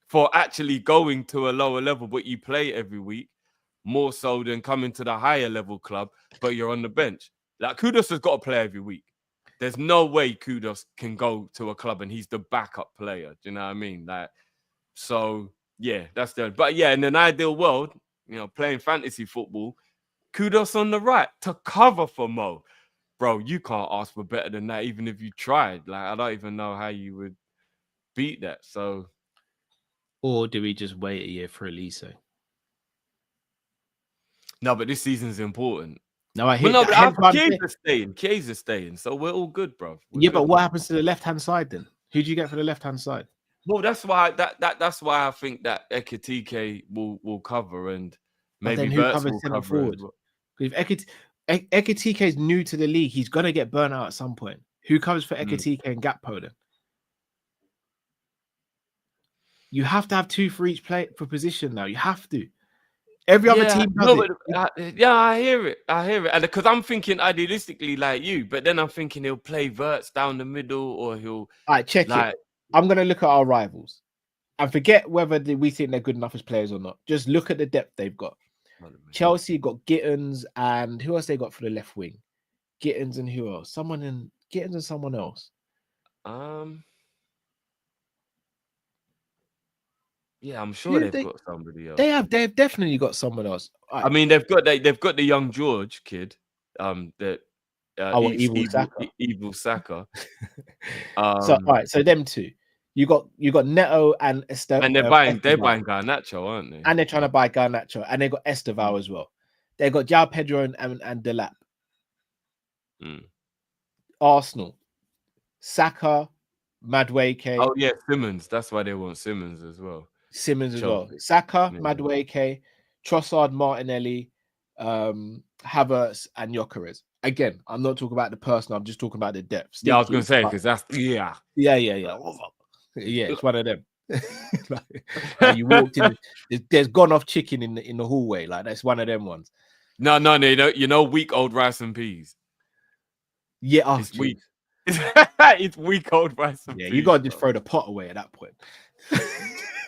for actually going to a lower level, but you play every week more so than coming to the higher level club, but you're on the bench. Like Kudos has got to play every week. There's no way Kudos can go to a club and he's the backup player. Do you know what I mean? So. Yeah, that's the. But yeah, in an ideal world, playing fantasy football, Kudos on the right to cover for Mo. Bro, you can't ask for better than that, even if you tried. I don't even know how you would beat that. So, or do we just wait a year for Elise? No, but this season's important. No, I hear. Well, no, Kiesa's staying, so we're all good, bro. But what happens to the left-hand side then? Who do you get for the left-hand side? Well, that's why I think that Ekitike will cover and maybe who covers centre forward? Well. If Ekitike is new to the league, he's gonna get burnt out at some point. Who covers for Ekitike and Gakpo then? You have to have two for each play for position now. You have to. Every other team does it. I hear it, and because I'm thinking idealistically like you, but then I'm thinking he'll play Verts down the middle, or he'll. All right, check it. I'm going to look at our rivals and forget whether we think they're good enough as players or not. Just look at the depth they've got. Chelsea got Gittins and who else they got for the left wing? Gittins and who else? Gittins and someone else. Yeah, I'm sure they've got somebody else. They've definitely got someone else. Right. I mean, they've got the young George kid. Evil Saka. So them two. You got Neto and Estevao. And they're buying Garnacho, aren't they? And they're trying to buy Garnacho. And they got Estevao as well. They got João Pedro and Delap. Arsenal. Saka, Madueke. Oh yeah, Simmons. That's why they want Simmons as well. Saka, Madueke, Trossard, Martinelli, Havertz, and Kirkerz. Again, I'm not talking about the person. I'm just talking about the depth. I was going to say because that's yeah. It's one of them. You walked in. There's gone off chicken in the hallway. That's one of them ones. No, weak old rice and peas. Yeah, oh, It's geez. weak. It's weak old rice and Yeah, peas. you gotta just bro. throw the pot away at that point.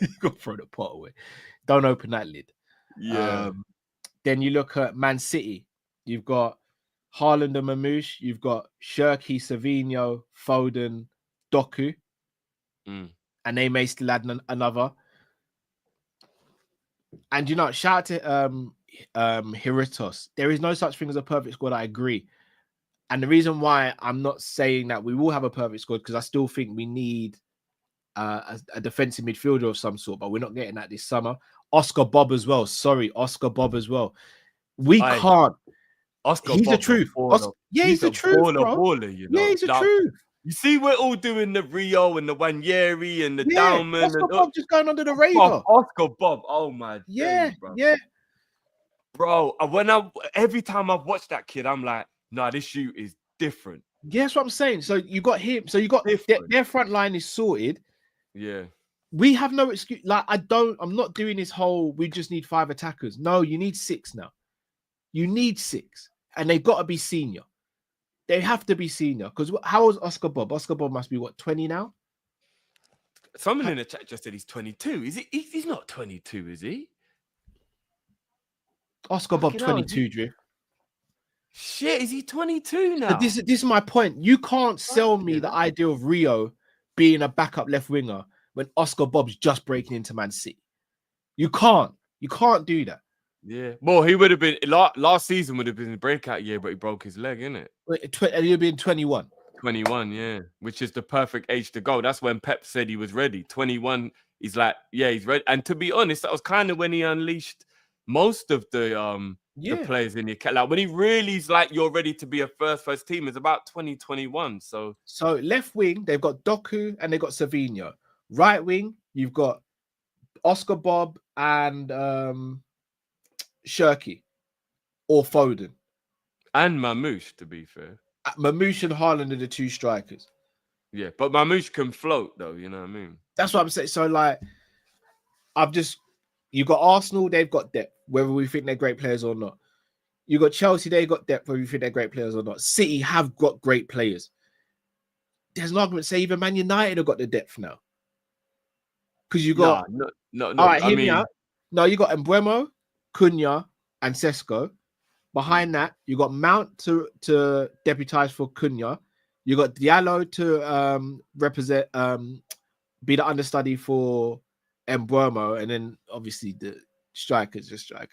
You gotta throw the pot away. Don't open that lid. Yeah. Then you look at Man City. You've got Haaland and Mamouche. You've got Shirky, Savinho, Foden, Doku, Mm. and they may still add another. And shout out to Hiritos. There is no such thing as a perfect squad. I agree. And the reason why I'm not saying that we will have a perfect squad, because I still think we need a defensive midfielder of some sort, but we're not getting that this summer. Oscar Bob as well. Sorry, Oscar Bob as well. We can't. Oscar He's the Bob's truth. He's the truth, bro. baller, Yeah, he's the truth. You see, we're all doing the Rio and the Wanyeri and the Yeah, Dauman. Oscar Bob just going under the radar. Oscar Bob. Oh my yeah, days, bro. Yeah. Bro, every time I've watched that kid, I'm like, nah, this shoot is different. Yeah, that's what I'm saying. So you got him. So you got their front line is sorted. Yeah. We have no excuse. Like, I'm not doing this whole, we just need 5 attackers. No, you need 6 now. You need 6. And they've got to be senior. They have to be senior. Because how old is Oscar Bob? Oscar Bob must be, 20 now? Someone in the chat just said he's 22. Is he? He's not 22, is he? Oscar Bob, 22, Drew. Shit, is he 22 now? But this is my point. You can't sell me the idea of Rio being a backup left winger when Oscar Bob's just breaking into Man City. You can't do that. Yeah. Well, he would have been last season would have been a breakout year, but he broke his leg, innit? He'll be in 21. 21, yeah, which is the perfect age to go. That's when Pep said he was ready. 21, he's like, yeah, he's ready. And to be honest, that was kind of when he unleashed most of the players in the account. Like when he really is like, you're ready to be a first team, is about 2021. So left wing, they've got Doku and they've got Savinho. Right wing, you've got Oscar Bob and Shirky or Foden. And Mamouche, to be fair. Mamouche and Haaland are the 2 strikers. Yeah, but Mamouche can float though, you know what I mean? That's what I'm saying. So like, you've got Arsenal, they've got depth, whether we think they're great players or not. You've got Chelsea, they've got depth, whether we think they're great players or not. City have got great players. There's an argument to say even Man United have got the depth now. Because you got... No. All right, hear me out. No, you got Mbeumo, Cunha, and Sesko. Behind that, you got Mount to deputize for Cunha. You got Diallo to represent, be the understudy for Mbeumo, and then obviously the striker's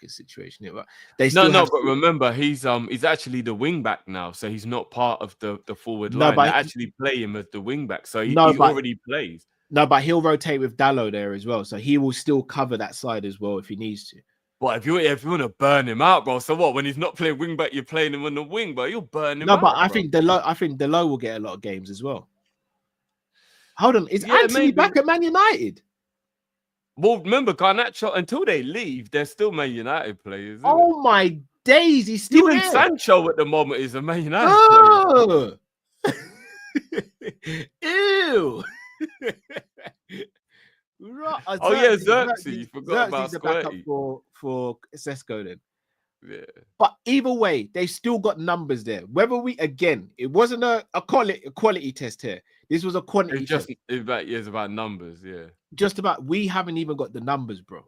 situation. But they still but remember he's actually the wing back now, so he's not part of the forward line. They actually play him as the wing back, so he already plays. No, but he'll rotate with Dallo there as well, so he will still cover that side as well if he needs to. But if you want to burn him out, bro, so what? When he's not playing wing back, you're playing him on the wing, but you'll burn him out. No, but I think Delo will get a lot of games as well. Hold on, is Anthony back at Man United? Well, remember, Garnacho, until they leave, they're still Man United players. Oh my days, he's still even there. Sancho at the moment is a Man United player. Ew. Xerxes. You forgot about the backup for Sesko then. Yeah. But either way, they still got numbers there. Whether it wasn't a quality test here. This was a quantity test. It's about numbers, yeah. Just about, we haven't even got the numbers, bro.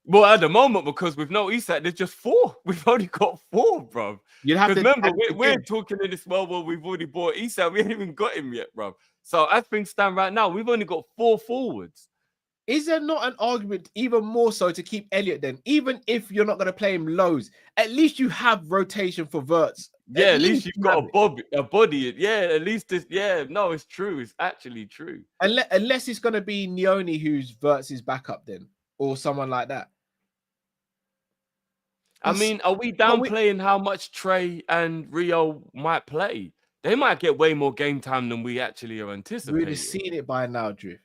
Well, at the moment, because with no Isak, there's just 4. We've only got 4, bro. You'd have to remember, we're talking in this world where we've already bought Isak. We ain't even got him yet, bro. So as things stand right now, we've only got 4 forwards. Is there not an argument even more so to keep Elliott then? Even if you're not going to play him loads, at least you have rotation for Verts. Yeah, at least you've got a body. Yeah, at least this. Yeah, no, it's true. It's actually true. Unless it's going to be Nioni who's Verts' backup then, or someone like that. I mean, are we downplaying how much Trey and Rio might play? They might get way more game time than we actually are anticipating. We'd have seen it by now, Drew.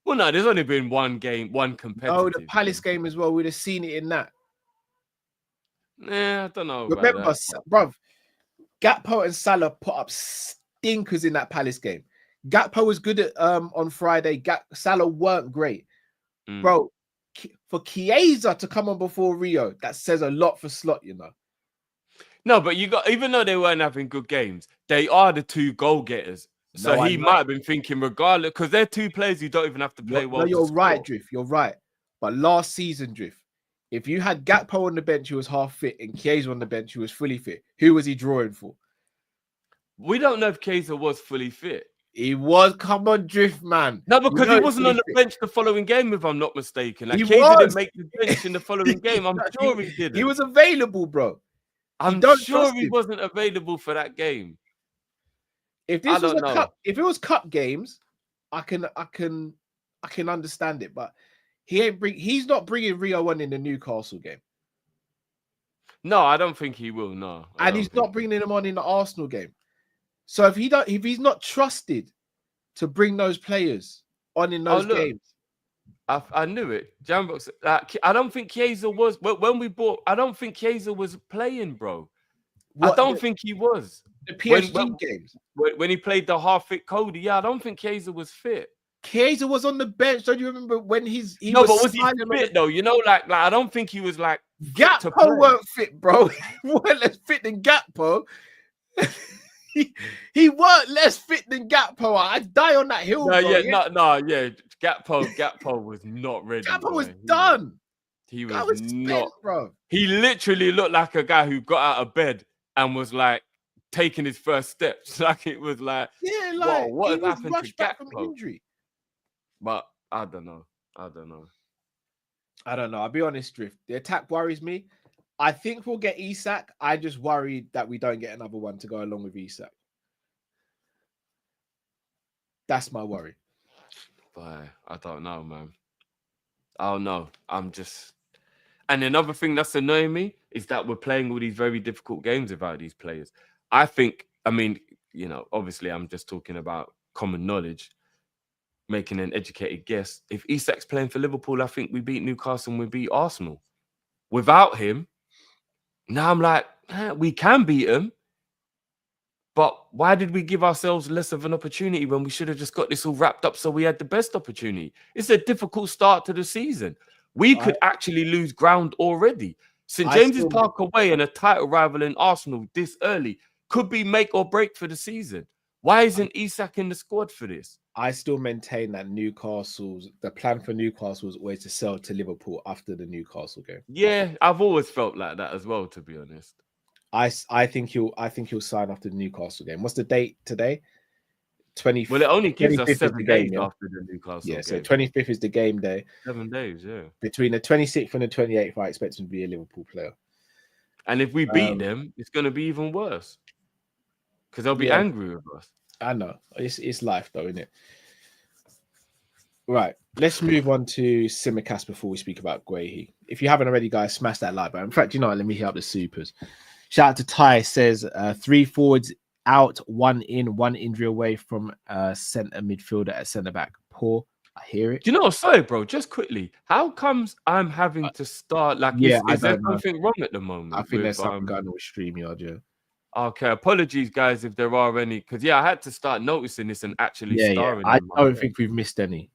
Well, no, there's only been one game, one competitive. Oh, the Palace game as well. We'd have seen it in that. Nah, I don't know. Remember, bruv, Gakpo and Salah put up stinkers in that Palace game. Gakpo was good at on Friday. Salah weren't great. Bro, for Chiesa to come on before Rio, that says a lot for Slot, you know. No, but you got, even though they weren't having good games, they are the two goal getters. So No, I he know. might have been thinking, regardless, because they're two players who don't even have to play well. No, you're to right, score. Drift. You're right. But last season, Drift, if you had Gakpo on the bench who was half fit and Chiesa on the bench who was fully fit, who was he drawing for? We don't know if Chiesa was fully fit. He was. Come on, Drift, man. No, because You know he wasn't on the fit. bench the following game, if I'm not mistaken. Like, He Chiesa was. didn't make the bench in the following game. I'm sure he didn't. He was available, bro. I'm don't sure trust he him. wasn't available for that game. If this I was don't a know. cup, if it was cup games, I can understand it. But he's not bringing Rio on in the Newcastle game, No, I don't think he will. No, and he's not bringing him on in the Arsenal game. So if he's not trusted to bring those players on in those games, I knew it. Jambox. I don't think Chiesa was when we bought. I don't think Chiesa was playing, bro. I don't think he was. The PSG games when he played the half fit Cody. Yeah, I don't think Chiesa was fit. Chiesa was on the bench. Don't you remember when he was was he fit though? You know, like I don't think he was like Gakpo weren't fit, bro. He weren't less fit than Gakpo. he weren't less fit than Gakpo. I'd die on that hill. No, bro. Yeah. Gakpo was not ready. Gakpo was done. He was not, spent, bro. He literally looked like a guy who got out of bed and was like taking his first steps. Like it was like, yeah, like what has happened to back from Gakpo? Injury. But I don't know. I'll be honest, Drift. The attack worries me. I think we'll get Isak. I just worried that we don't get another one to go along with Isak. That's my worry. But I don't know, man. I don't know. And another thing that's annoying me is that we're playing all these very difficult games without these players. I mean, you know, obviously I'm just talking about common knowledge, making an educated guess. If Isak's playing for Liverpool, I think we beat Newcastle and we beat Arsenal. Without him, now I'm like, we can beat him. But why did we give ourselves less of an opportunity when we should have just got this all wrapped up so we had the best opportunity? It's a difficult start to the season. We could actually lose ground already. St. James's Park away and a title rival in Arsenal this early could be make or break for the season. Why isn't Isak in the squad for this? I still maintain that the plan for Newcastle was always to sell to Liverpool after the Newcastle game. Yeah, I've always felt like that as well, to be honest. I think he'll sign after the Newcastle game. What's the date today? 20. Well, it only gives us 7 days game, after the Newcastle game. So 25th is the game day. 7 days, yeah. Between the 26th and the 28th, I expect him to be a Liverpool player. And if we beat them, it's going to be even worse. Because they'll be angry with us. I know. It's life, though, isn't it? Right. Let's move on to Tsimikas before we speak about Guehi. If you haven't already, guys, smash that like button. In fact, you know what? Let me hit up the supers. Shout out to Ty, says 3 forwards out, 1 in, 1 injury away from centre midfielder at centre back. Poor. I hear it. Do you know? Sorry, bro. Just quickly, how comes I'm having to start? Like, is there something wrong at the moment? I think there's something going on with StreamYard, yeah. Okay, apologies, guys, if there are any. Because I had to start noticing this and actually starring. I don't think we've missed any.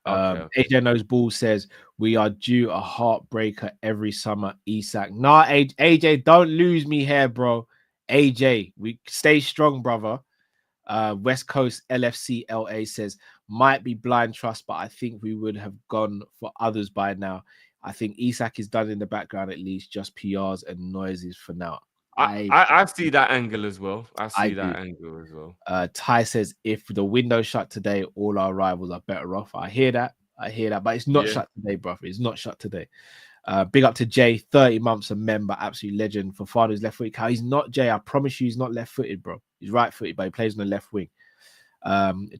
AJ Knows Ball says we are due a heartbreaker every summer. Isak, nah, AJ, don't lose me here, bro. AJ, we stay strong, brother. West Coast LFC LA says might be blind trust, but I think we would have gone for others by now. I think Isak is done in the background at least, just PRs and noises for now. I see that angle as well. Angle as well. Ty says if the window shut today, all our rivals are better off. I hear that, but it's not shut today, brother. It's not shut today. Big up to Jay, 30 months a member, absolute legend. For father's left footed. He's not, Jay. I promise you, he's not left footed, bro. He's right footed, but he plays on the left wing.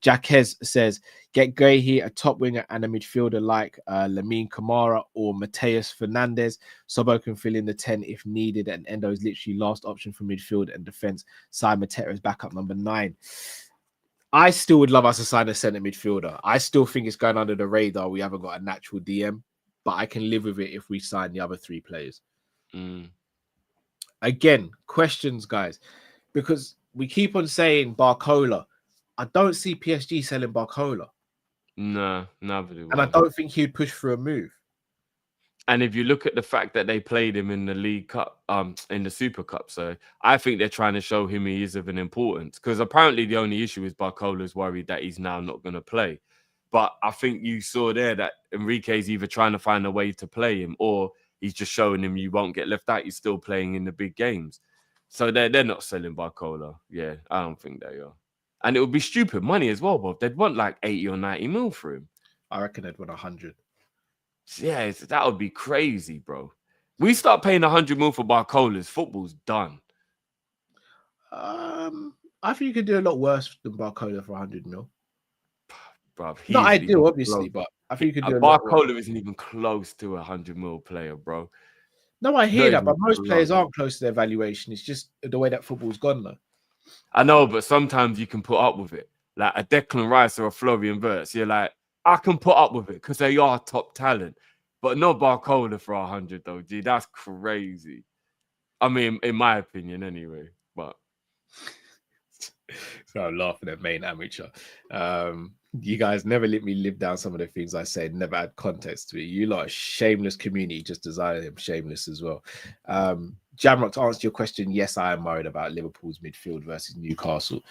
Jaquez says get Guehi, a top winger and a midfielder like Lamine Kamara or Mateus Fernandez. Sobo can fill in the 10 if needed, and Endo is literally last option for midfield and defense. Simon Mateta is backup number 9. I still would love us to sign a centre midfielder. I still think it's going under the radar. We haven't got a natural DM, but I can live with it if we sign the other 3 players. Again, questions, guys, because we keep on saying Barcola. I don't see PSG selling Barcola. No, neither do and I don't think he'd push for a move. And if you look at the fact that they played him in the League Cup, in the Super Cup, so I think they're trying to show him he is of an importance. Because apparently the only issue is Barcola's worried that he's now not going to play. But I think you saw there that Enrique's either trying to find a way to play him, or he's just showing him you won't get left out. You're still playing in the big games. So they're not selling Barcola. Yeah, I don't think they are. And it would be stupid money as well, Bob. They'd want like 80 or 90 mil for him. I reckon they'd want 100. Yeah, that would be crazy, bro. We start paying 100 mil for Barcolas, football's done. I think you could do a lot worse than Barcola for 100 mil. Bro, not ideal, obviously, but I think you could do a lot worse. Barcola isn't even close to a 100 mil player, bro. No, I hear that, but most players aren't close to their valuation. It's just the way that football's gone, though. I know, but sometimes you can put up with it. Like a Declan Rice or a Florian Wirtz, you're like, I can put up with it because they are top talent. But no Barcola for 100, though, G. That's crazy. I mean, in my opinion, anyway. But so I'm laughing at main amateur. You guys never let me live down some of the things I said, never had context to it. You lot are shameless community, just as I am shameless as well. Jamrock, to answer your question, yes, I am worried about Liverpool's midfield versus Newcastle.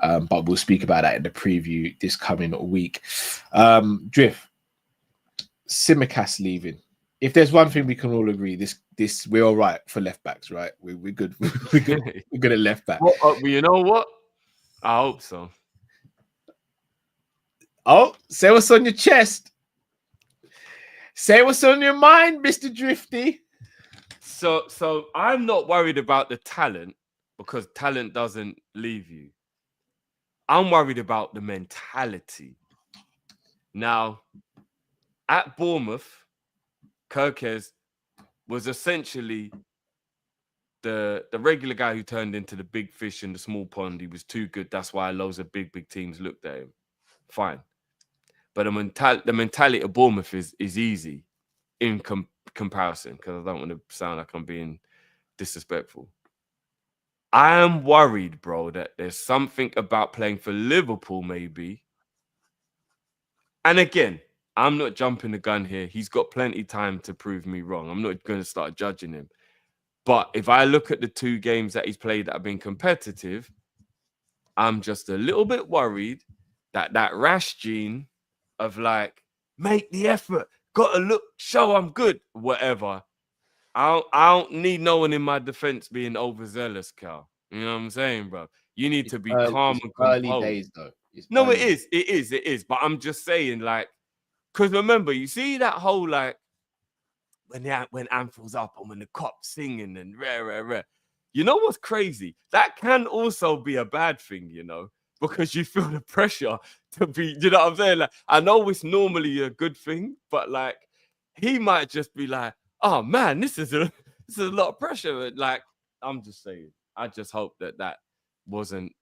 But we'll speak about that in the preview this coming week. Drift, Tsimikas leaving. If there's one thing we can all agree, this we're all right for left backs, right? We're good. We're good. We're good at left back. Well, you know what? I hope so. Oh, say what's on your chest. Say what's on your mind, Mr. Drifty. So I'm not worried about the talent because talent doesn't leave you. I'm worried about the mentality. Now, at Bournemouth, Kirkerz was essentially the regular guy who turned into the big fish in the small pond. He was too good. That's why loads of big teams looked at him. Fine. But the mentality of Bournemouth is easy in comparison, because I don't want to sound like I'm being disrespectful. I am worried, bro, that there's something about playing for Liverpool, maybe. And again, I'm not jumping the gun here. He's got plenty of time to prove me wrong. I'm not going to start judging him. But if I look at the 2 games that he's played that have been competitive, I'm just a little bit worried that rash gene of like, make the effort, gotta look, show I'm good, whatever. I don't need no one in my defense being overzealous, Cal. You know what I'm saying, bro? You need to be calm and composed. Early days, though. No, it is. But I'm just saying, like, because remember, you see that whole like when Anfield's up and when the cops singing and rare. You know what's crazy? That can also be a bad thing, you know, because you feel the pressure to be, you know what I'm saying? Like, I know it's normally a good thing, but like, he might just be like, oh man, this is a lot of pressure. Like, I'm just saying, I just hope that wasn't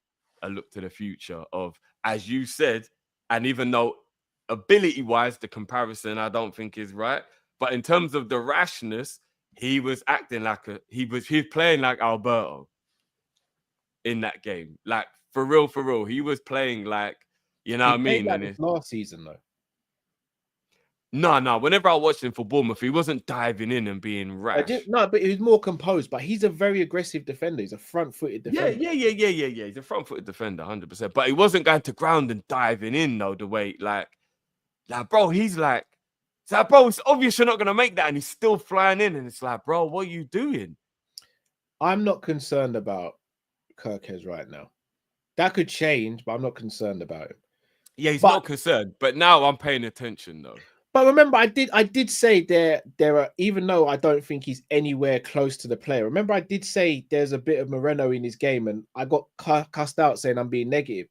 a look to the future of, as you said, and even though ability-wise, the comparison I don't think is right, but in terms of the rashness, he was acting like he was playing like Alberto in that game. Like, for real. He was playing like, you know what I mean? Like and last season, though. No. Whenever I watched him for Bournemouth, he wasn't diving in and being rash. But he was more composed. But he's a very aggressive defender. He's a front-footed defender. Yeah. He's a front-footed defender, 100%. But he wasn't going to ground and diving in, though, the way, like, bro, he's like, bro, it's obvious you're not going to make that. And he's still flying in. And it's like, bro, what are you doing? I'm not concerned about Kirkerz right now. That could change, but I'm not concerned about it. Yeah, he's not concerned. But now I'm paying attention, though. But remember, I did say there are, even though I don't think he's anywhere close to the player. Remember, I did say there's a bit of Moreno in his game, and I got cussed out saying I'm being negative.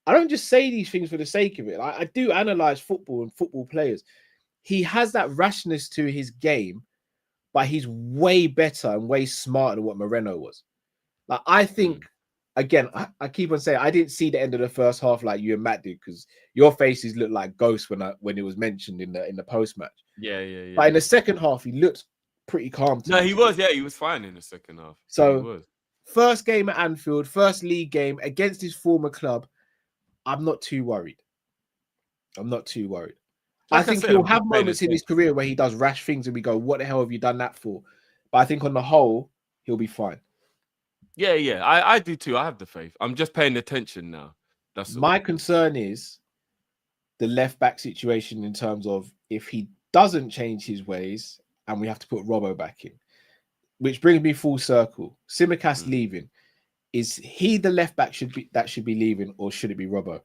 I don't just say these things for the sake of it. I do analyze football and football players. He has that rashness to his game, but he's way better and way smarter than what Moreno was. Like, I think, again, I keep on saying I didn't see the end of the first half like you and Matt did, because your faces looked like ghosts when it was mentioned in the post match. Yeah. But in the second half, he looked pretty calm. He was. Yeah, he was fine in the second half. So, first game at Anfield, first league game against his former club. I'm not too worried. I Like I think said, he'll I'm just have paying moments in his attention. career where he does rash things and we go, what the hell have you done that for? But I think on the whole, he'll be fine. Yeah, I do too. I have the faith. I'm just paying attention now. That's all. My concern is the left back situation in terms of if he doesn't change his ways and we have to put Robbo back in, which brings me full circle. Tsimikas leaving. Is he the left back should be leaving, or should it be Robbo?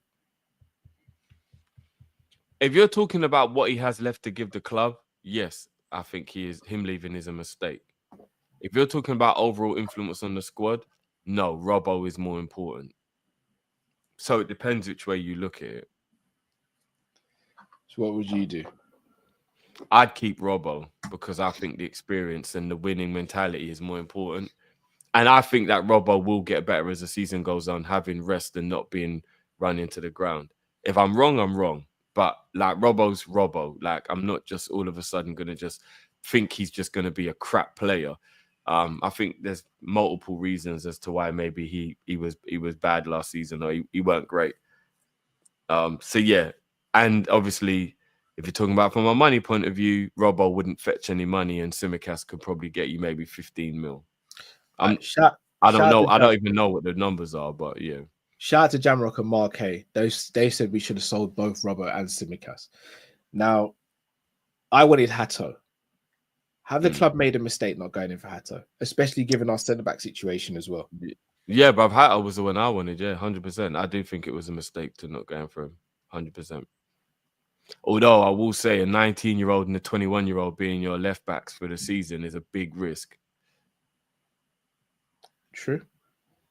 If you're talking about what he has left to give the club, yes, I think him leaving is a mistake. If you're talking about overall influence on the squad, no, Robbo is more important. So it depends which way you look at it. So what would you do? I'd keep Robbo because I think the experience and the winning mentality is more important. And I think that Robbo will get better as the season goes on, having rest and not being run into the ground. If I'm wrong, I'm wrong. But like Robbo's Robbo. Like I'm not just all of a sudden going to just think he's just going to be a crap player. I think there's multiple reasons as to why maybe he was bad last season or he weren't great. So yeah, and obviously if you're talking about from a money point of view, Robbo wouldn't fetch any money, and Tsimikas could probably get you maybe 15 mil. I don't know. I don't even know what the numbers are, but yeah. Shout out to Jamrock and Marquet. They said we should have sold both Robbo and Tsimikas. Now, I wanted Hato. Have the club made a mistake not going in for Hato, especially given our centre back situation as well? Yeah, but Hato was the one I wanted. Yeah, 100%. I do think it was a mistake to not going for him. 100%. Although I will say a 19-year-old and a 21-year-old being your left backs for the season is a big risk. True.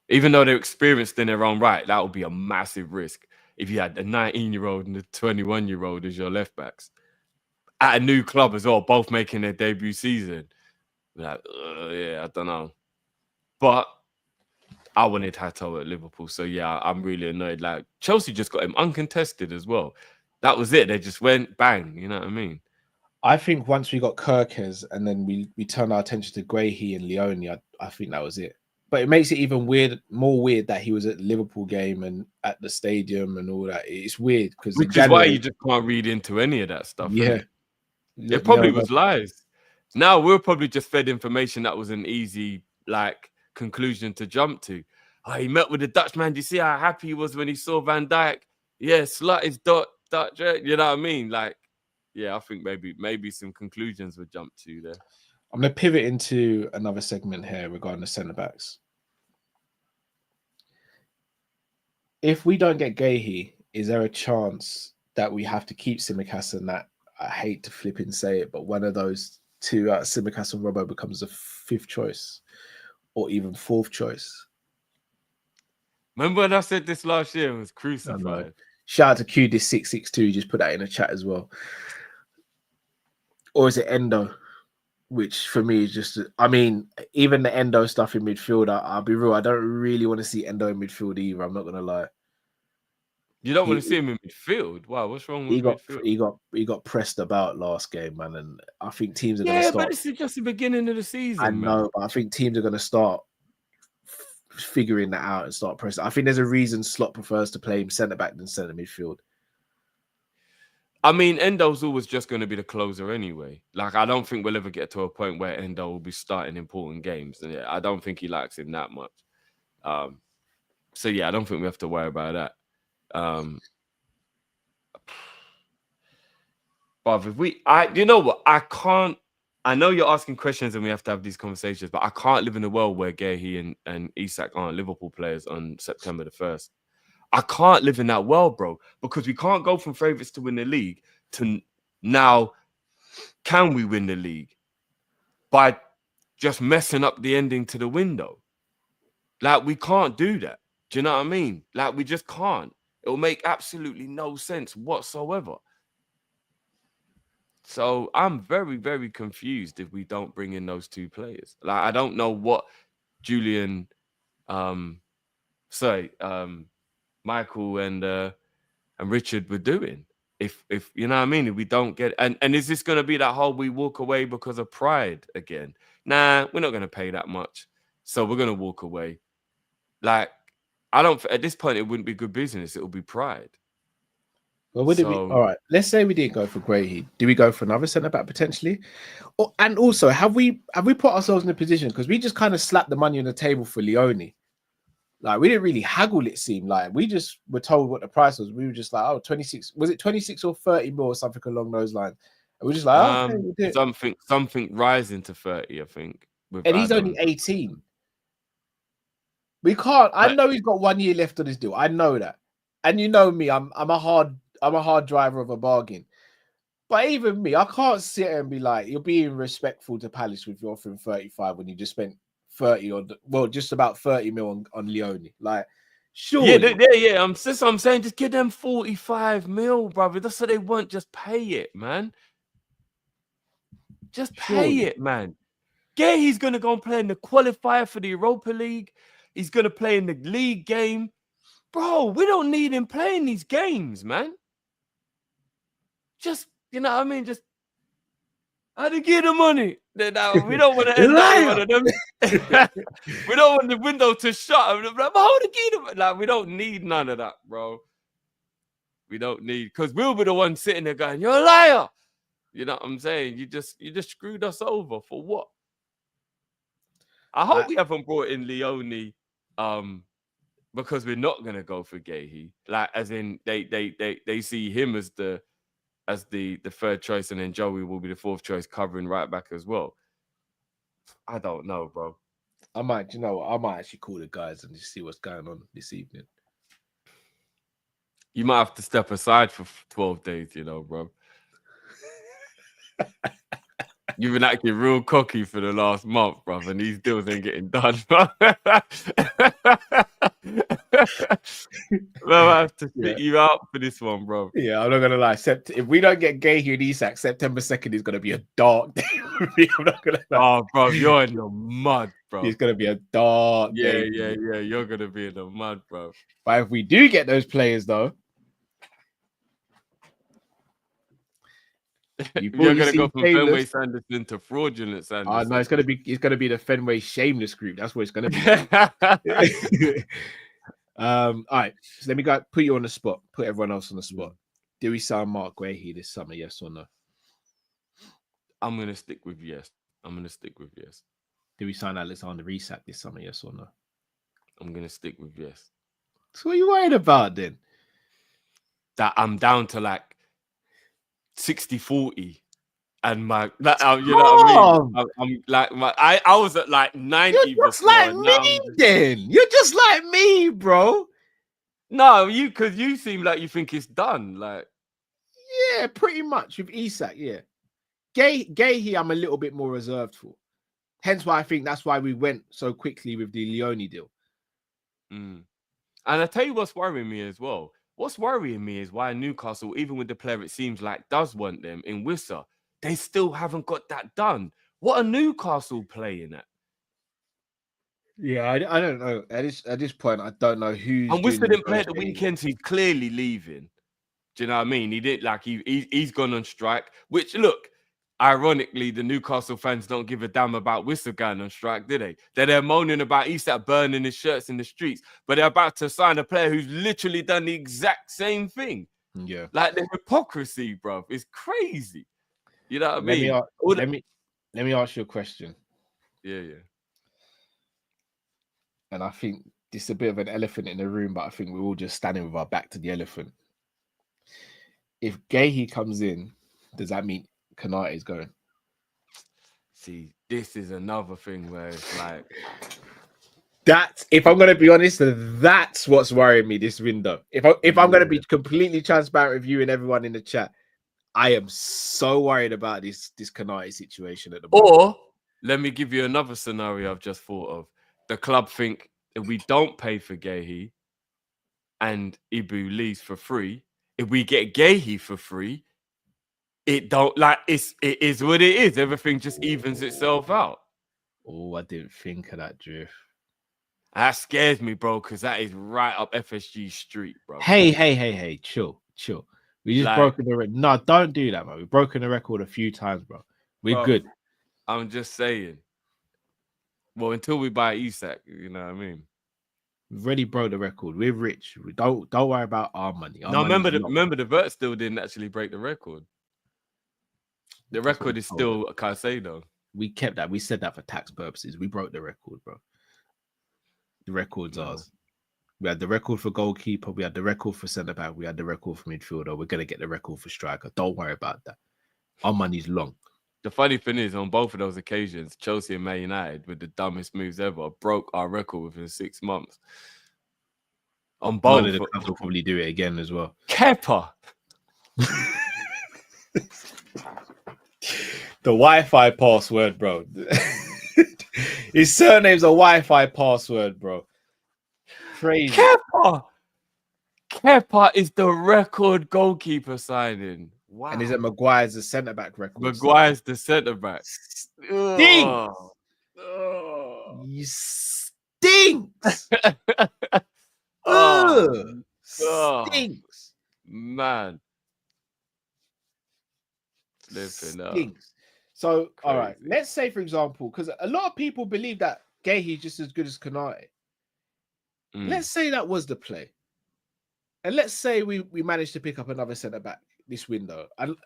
Even though they're experienced in their own right, that would be a massive risk if you had a 19-year-old and a 21-year-old as your left backs at a new club as well, both making their debut season. Like, yeah, I don't know. But I wanted Hato at Liverpool, so yeah, I'm really annoyed. Like Chelsea just got him uncontested as well. That was it. They just went bang. You know what I mean? I think once we got Kirkerz and then we turned our attention to Guehi and Leone, I think that was it. But it makes it even more weird that he was at the Liverpool game and at the stadium and all that. It's weird because which is why you just can't read into any of that stuff. Yeah, it probably was lies. Now we're probably just fed information that was an easy like conclusion to jump to. Oh, he met with the Dutchman. Do you see how happy he was when he saw Van Dijk? Yeah, slut is Dutch. You know what I mean? Like, yeah, I think maybe some conclusions were jumped to there. I'm going to pivot into another segment here regarding the centre backs. If we don't get Guehi, is there a chance that we have to keep Tsimikas and that? I hate to flip and say it, but one of those two, Tsimikas and Robbo, becomes a fifth choice or even fourth choice. Remember when I said this last year? It was crucified. Shout out to QDis662, just put that in the chat as well. Or is it Endo? Which for me is just, I mean, even the Endo stuff in midfield, I'll be real, I don't really want to see Endo in midfield either. I'm not going to lie. You don't want to see him in midfield? Wow, what's wrong with midfield? He got pressed about last game, man, and I think teams are going to start. Yeah, but this is just the beginning of the season. I know, but I think teams are going to start figuring that out and start pressing. I think there's a reason Slot prefers to play him centre back than centre midfield. I mean, Endo's always just going to be the closer anyway. Like, I don't think we'll ever get to a point where Endo will be starting important games. And yeah, I don't think he likes him that much. So yeah, I don't think we have to worry about that. But you know what? I know you're asking questions and we have to have these conversations, but I can't live in a world where Guehi and Isak aren't Liverpool players on September the 1st. I can't live in that world, bro, because we can't go from favourites to win the league to now, can we win the league by just messing up the ending to the window? Like, we can't do that. Do you know what I mean? Like, we just can't. It'll make absolutely no sense whatsoever. So I'm very, very confused if we don't bring in those two players. Like, I don't know what Michael and Richard were doing. If you know what I mean, if we don't get and is this going to be that whole we walk away because of pride again? Nah, we're not going to pay that much, so we're going to walk away. Like, I don't. At this point, it wouldn't be good business. It will be pride. Well, would it be all right? Let's say we didn't go for Guehi. Do we go for another centre back potentially? And also, have we put ourselves in a position because we just kind of slapped the money on the table for Leone? Like we didn't really haggle. It seemed like we just were told what the price was. We were just like, oh, 26. Was it 26 or 30 mil or something along those lines? And we're just like, oh, okay, we'll do it. Something rising to 30, I think. And he's only 18. We can't. I know he's got 1 year left on his deal. I know that. And you know me, I'm a hard driver of a bargain. But even me, I can't sit here and be like, you're being respectful to Palace with your offering 35 when you just spent 30 or just about 30 mil on Leone. Like, sure. Yeah. I'm saying just give them 45 mil, brother. That's what they want. Just pay it, man. Just pay it, man. Yeah, he's gonna go and play in the qualifier for the Europa League. He's gonna play in the league game. Bro, we don't need him playing these games, man. Just, you know what I mean? Just how to get the money. We don't want to end up one of them. We don't want the window to shut. How to get them? Like, we don't need none of that, bro. We don't need, because we'll be the one sitting there going, you're a liar. You know what I'm saying? You just screwed us over for what? I hope we haven't brought in Leone because we're not gonna go for Guehi. Like, as in they see him as the third choice, and then Joey will be the fourth choice covering right back as well. I don't know, bro. I might actually call the guys and just see what's going on this evening. You might have to step aside for 12 days, you know, bro. You've been acting real cocky for the last month, bro, and these deals ain't getting done, bro. We'll have to spit you out for this one, bro. Yeah, I'm not gonna lie. If we don't get Guehi and Isak, September 2nd is gonna be a dark day for me. I'm not gonna lie. Oh, bro, you're in the mud, bro. It's gonna be a dark day. Yeah. You're gonna be in the mud, bro. But if we do get those players, though, you're gonna go from Fenway Sanderson to fraudulent Sanderson. Oh no, it's gonna be the Fenway Shameless group. That's what it's gonna be. All right, so let me go put you on the spot. Put everyone else on the spot. Do we sign Mark Guehi this summer? Yes or no? I'm gonna stick with yes. Do we sign Alexander Isak this summer? Yes or no? I'm gonna stick with yes. So what are you worried about then? That I'm down to like 60-40, and you know what I mean. I'm like I was at like 90. You're just like me, then. You're just like me, bro. No, because you seem like you think it's done. Like, yeah, pretty much with Isak. Yeah, Guehi, I'm a little bit more reserved for. Hence why I think that's why we went so quickly with the Leone deal. And I tell you what's worrying me as well. What's worrying me is why Newcastle, even with the player it seems like does want them in Wissa, they still haven't got that done. What are Newcastle playing at? Yeah, I don't know. At this point, I don't know who's. And Wissa didn't play at the weekend, so he's clearly leaving. Do you know what I mean? He did, like, he's gone on strike. Which, look, ironically, the Newcastle fans don't give a damn about Wissa going on strike, do they? They're moaning about Isak burning his shirts in the streets, but they're about to sign a player who's literally done the exact same thing. Yeah. Like, the hypocrisy, bro, is crazy. You know what I mean? Let me ask you a question. Yeah. And I think this is a bit of an elephant in the room, but I think we're all just standing with our back to the elephant. If Guehi comes in, does that mean Kanate is going? See, this is another thing where it's like, that's, if I'm going to be honest, that's what's worrying me this window. If I'm going to be completely transparent with you and everyone in the chat, I am so worried about this Kanate situation at the moment. Or let me give you another scenario I've just thought of. The club think if we don't pay for Guehi and Ibu leaves for free, if we get Guehi for free, it is what it is. Everything just evens itself out. Oh, I didn't think of that, Drift. That scares me, bro, because that is right up FSG street, bro. Hey, chill. We just broken the record. No, don't do that, man. We've broken the record a few times, bro. We're good. I'm just saying. Well, until we buy Isak, you know what I mean? We've already broke the record. We're rich. We don't worry about our money. Our No, money's remember the vert still didn't actually break the record. The That's what record we is told still Caicedo. We kept that. We said that for tax purposes. We broke the record, bro. The record's No. ours. We had the record for goalkeeper. We had the record for centre back. We had the record for midfielder. We're gonna get the record for striker. Don't worry about that. Our money's long. The funny thing is, on both of those occasions, Chelsea and Man United, with the dumbest moves ever, broke our record within 6 months. On both. One of the clubs will probably do it again as well. Kepa. The Wi-Fi password, bro. His surname's a Wi-Fi password, bro. Crazy. Kepa is the record goalkeeper signing. Wow. And is it Maguire's the centre back record? Maguire's the centre back. Stinks. You stinks. Stinks. Man. Flipping up. Stinks. So, all right. Crazy. Let's say, for example, because a lot of people believe that Guehi is just as good as Konate. Let's say that was the play. And let's say we managed to pick up another centre back this window. And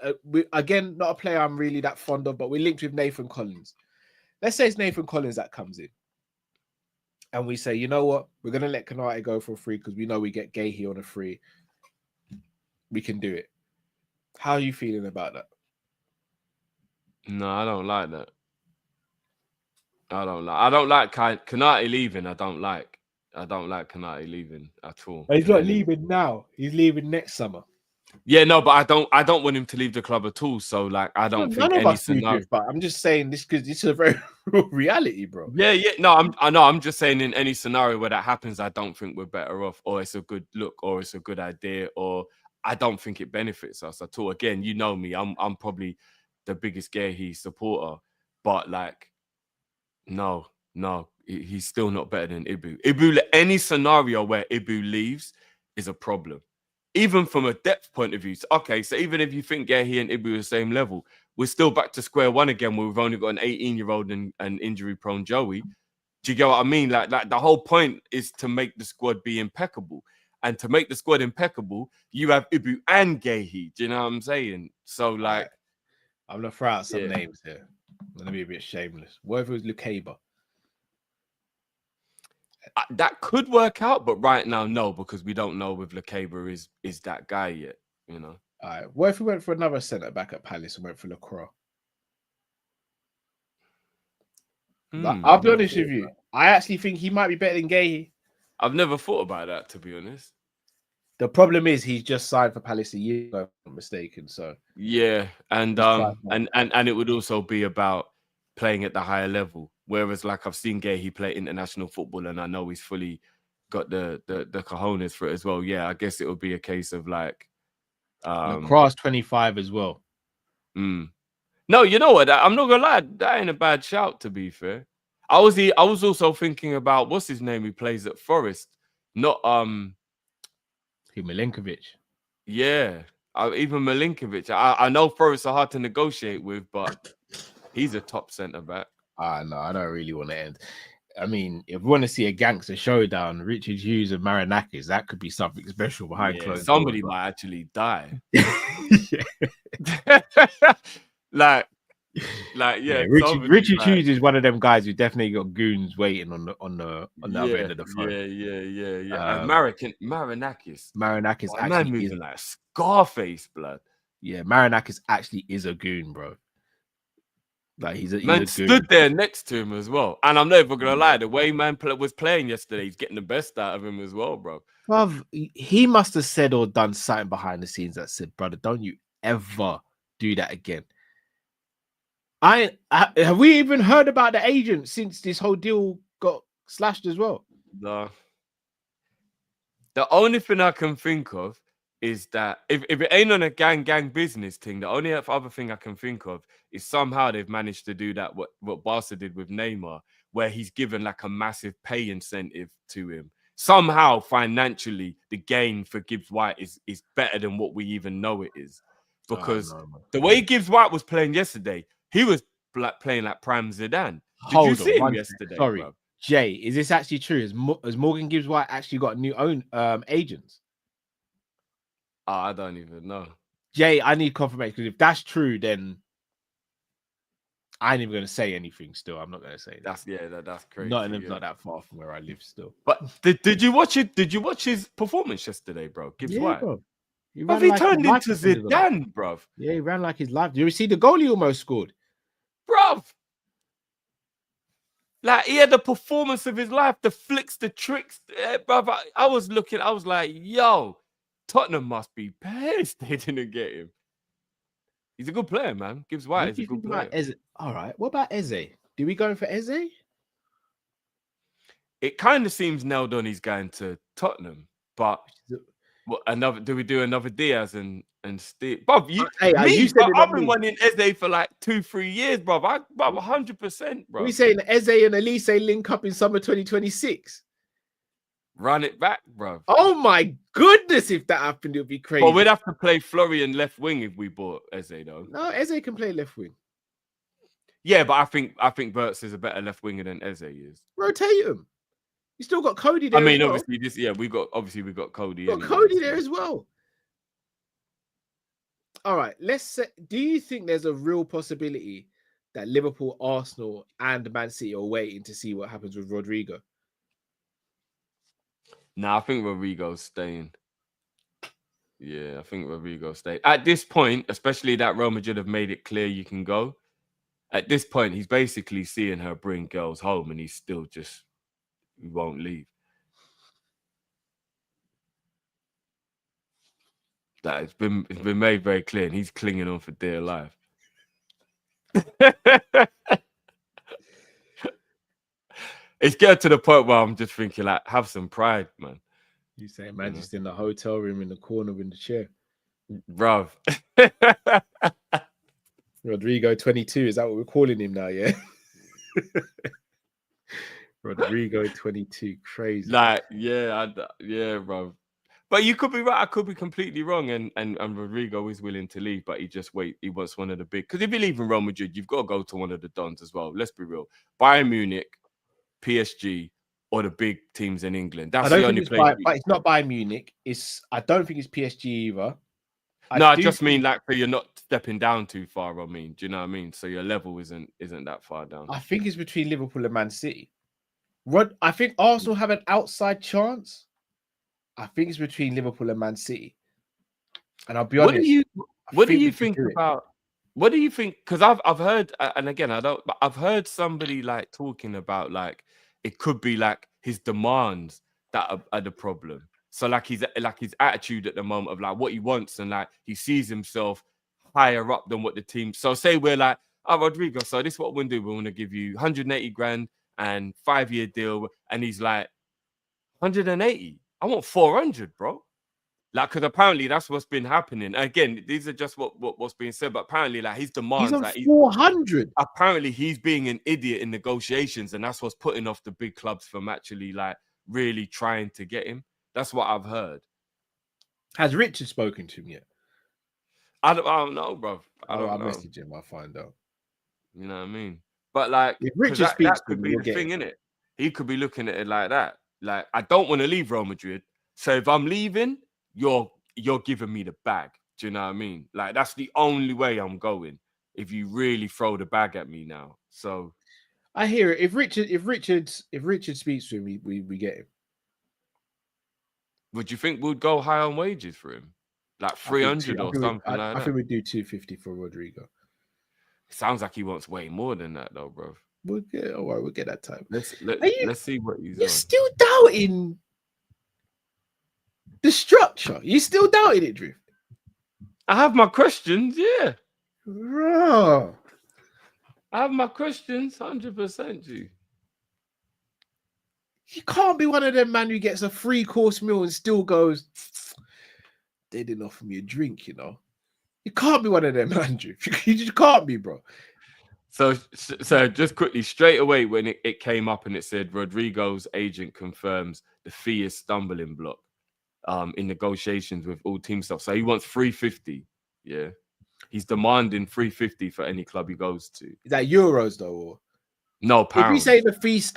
again, not a player I'm really that fond of, but we're linked with Nathan Collins. Let's say it's Nathan Collins that comes in. And we say, you know what? We're going to let Konate go for free because we know we get Guehi on a free. We can do it. How are you feeling about that? No, I don't like that. I don't like Konate leaving. I don't like Konate leaving at all. He's not leaving now. He's leaving next summer. Yeah, no, but I don't want him to leave the club at all. So, like, I don't think none of any us do scenario. this, but I'm just saying this because this is a very real reality, bro. Yeah. No, I'm just saying in any scenario where that happens, I don't think we're better off, or it's a good look, or it's a good idea, or I don't think it benefits us at all. Again, you know me, I'm probably the biggest Guehi supporter, but like, no, he's still not better than Ibu. Any scenario where Ibu leaves is a problem. Even from a depth point of view. So, okay, so even if you think Guehi and Ibu are the same level, we're still back to square one again where we've only got an 18-year-old and injury-prone Joey. Do you get what I mean? Like the whole point is to make the squad be impeccable. And to make the squad impeccable, you have Ibu and Guehi. Do you know what I'm saying? So, like... I'm going to throw out some names here. I'm going to be a bit shameless. What if it was Lukeba? That could work out, but right now, no, because we don't know if Lukeba is that guy yet, you know. All right. What if we went for another centre back at Palace and went for Lacroix? I'll be honest with you. I actually think he might be better than Guehi. I've never thought about that, to be honest. The problem is he's just signed for Palace a year ago, if I'm not mistaken. So yeah, and it would also be about playing at the higher level. Whereas, like, I've seen Guehi play international football, and I know he's fully got the cojones for it as well. Yeah, I guess it would be a case of like Cross 25 as well. No, you know what? I'm not gonna lie, that ain't a bad shout. To be fair, I was also thinking about what's his name who plays at Forest, not Milinkovic. Yeah, even Milinkovic. I know Forest are hard to negotiate with, but he's a top centre back. No, I don't really want to end. I mean, if we want to see a gangster showdown, Richard Hughes and Marinakis, that could be something special behind closed doors. Somebody might actually die. Richard Hughes is one of them guys who definitely got goons waiting on the other end of the phone. Yeah. And Marinakis. Marinakis actually man moving like Scarface, blood. Yeah, Marinakis actually is a goon, bro. Like he's a goon. Stood there next to him as well. And I'm never gonna lie, the way man was playing yesterday, he's getting the best out of him as well, bro. Bruv, he must have said or done something behind the scenes that said, brother, don't you ever do that again. Have we even heard about the agent since this whole deal got slashed as well? No. The only thing I can think of is that if it ain't on a gang business thing, the only other thing I can think of is somehow they've managed to do that what Barca did with Neymar, where he's given like a massive pay incentive to him. Somehow financially, the gain for Gibbs White is better than what we even know it is. Because the way Gibbs White was playing yesterday, he was playing like Prime Zidane. Did you see him yesterday? Sorry. Bro? Jay, is this actually true? Has Morgan Gibbs White actually got new agents? I don't even know. Jay, I need confirmation, because if that's true, then I ain't even going to say anything. Still, I'm not going to say that's crazy. Nottingham's not that far from where I live still. But did you watch it? Did you watch his performance yesterday, bro? Gibbs White, bro. He turned into Zidane, bro. Yeah, he ran like his life. Did you see the goal he almost scored, bro? Like, he had the performance of his life, the flicks, the tricks, bro. I was like, yo, Tottenham must be pissed they didn't get him. He's a good player, man. Gibbs White is a good player. All right. What about Eze? Do we go for Eze? It kind of seems nailed on he's going to Tottenham, but do we do another Diaz and Steve? Bob, I've been wanting Eze for like 2-3 years, bro. 100%, bro. We saying Eze and Elise link up in summer 2026. Run it back, bro. Oh my goodness, if that happened, it would be crazy. But we'd have to play Florian left wing if we bought Eze, though. No, Eze can play left wing. Yeah, but I think Bertz is a better left winger than Eze is. Rotate him. You still got Cody there. Obviously, we got Cody. Got Cody there as well. All right, let's say, do you think there's a real possibility that Liverpool, Arsenal, and Man City are waiting to see what happens with Rodrigo? Nah, I think Rodrigo's staying. Yeah, I think Rodrigo's staying. At this point, especially that Real Madrid have made it clear you can go. At this point, he's basically seeing her bring girls home, and he's still just won't leave. That it's been made very clear, and he's clinging on for dear life. It's getting to the point where I'm just thinking, like, have some pride, man. You say, man, just in the hotel room in the corner in the chair, bruv. Rodrigo 22, is that what we're calling him now? Yeah. Rodrigo 22, crazy. Like, yeah, bro. But you could be right. I could be completely wrong. And Rodrigo is willing to leave, but he wants one of the big. Because if you leave in Real Madrid, you've got to go to one of the Dons as well. Let's be real. Bayern Munich, PSG, or the big teams in England. That's the only place. But it's not Bayern Munich. I don't think it's PSG either. I just mean, like, so you're not stepping down too far. I mean, do you know what I mean? So your level isn't that far down. I think it's between Liverpool and Man City. I think Arsenal have an outside chance. I think it's between Liverpool and Man City. And I'll be honest. What do you think about? What do you think? Because I've heard, and again, but I've heard somebody like talking about, like, it could be like his demands that are the problem. So like his attitude at the moment of like what he wants, and like he sees himself higher up than what the team. So say we're like, oh, Rodrigo, so this is what we're gonna do. We're gonna give you 180 grand and 5-year deal, and he's like, 180. I want 400, bro. Like, because apparently that's what's been happening. Again, these are just what's being said, but apparently, like, his demands, he's on like, 400. Apparently, he's being an idiot in negotiations, and that's what's putting off the big clubs from actually, like, really trying to get him. That's what I've heard. Has Richard spoken to him yet? I don't know, bro. I'll message him. I'll find out. You know what I mean? But like, if Richard speaks, that could be the thing, innit? He could be looking at it like that. Like, I don't want to leave Real Madrid, so if I'm leaving, you're giving me the bag. Do you know what I mean? Like, that's the only way I'm going. If you really throw the bag at me now, so I hear it. If Richard speaks to him, we get him. Would you think we'd go high on wages for him, like 300 or something like that? I think we'd do 250 for Rodrigo. Sounds like he wants way more than that, though, bro. We'll get that time. Let's see what he's. You're still doubting the structure. You still doubting it, Drift? I have my questions, yeah. Bro. I have my questions, 100%, G. You can't be one of them, man, who gets a 3-course meal and still goes, they didn't offer me a drink, you know. You can't be one of them, man, Drift. You just can't be, bro. So just quickly, straight away when it came up and it said Rodrigo's agent confirms the fee is stumbling block in negotiations with all team stuff. So he wants 350. Yeah. He's demanding 350 for any club he goes to. Is that euros though? Or? No, If pounds. you say the fees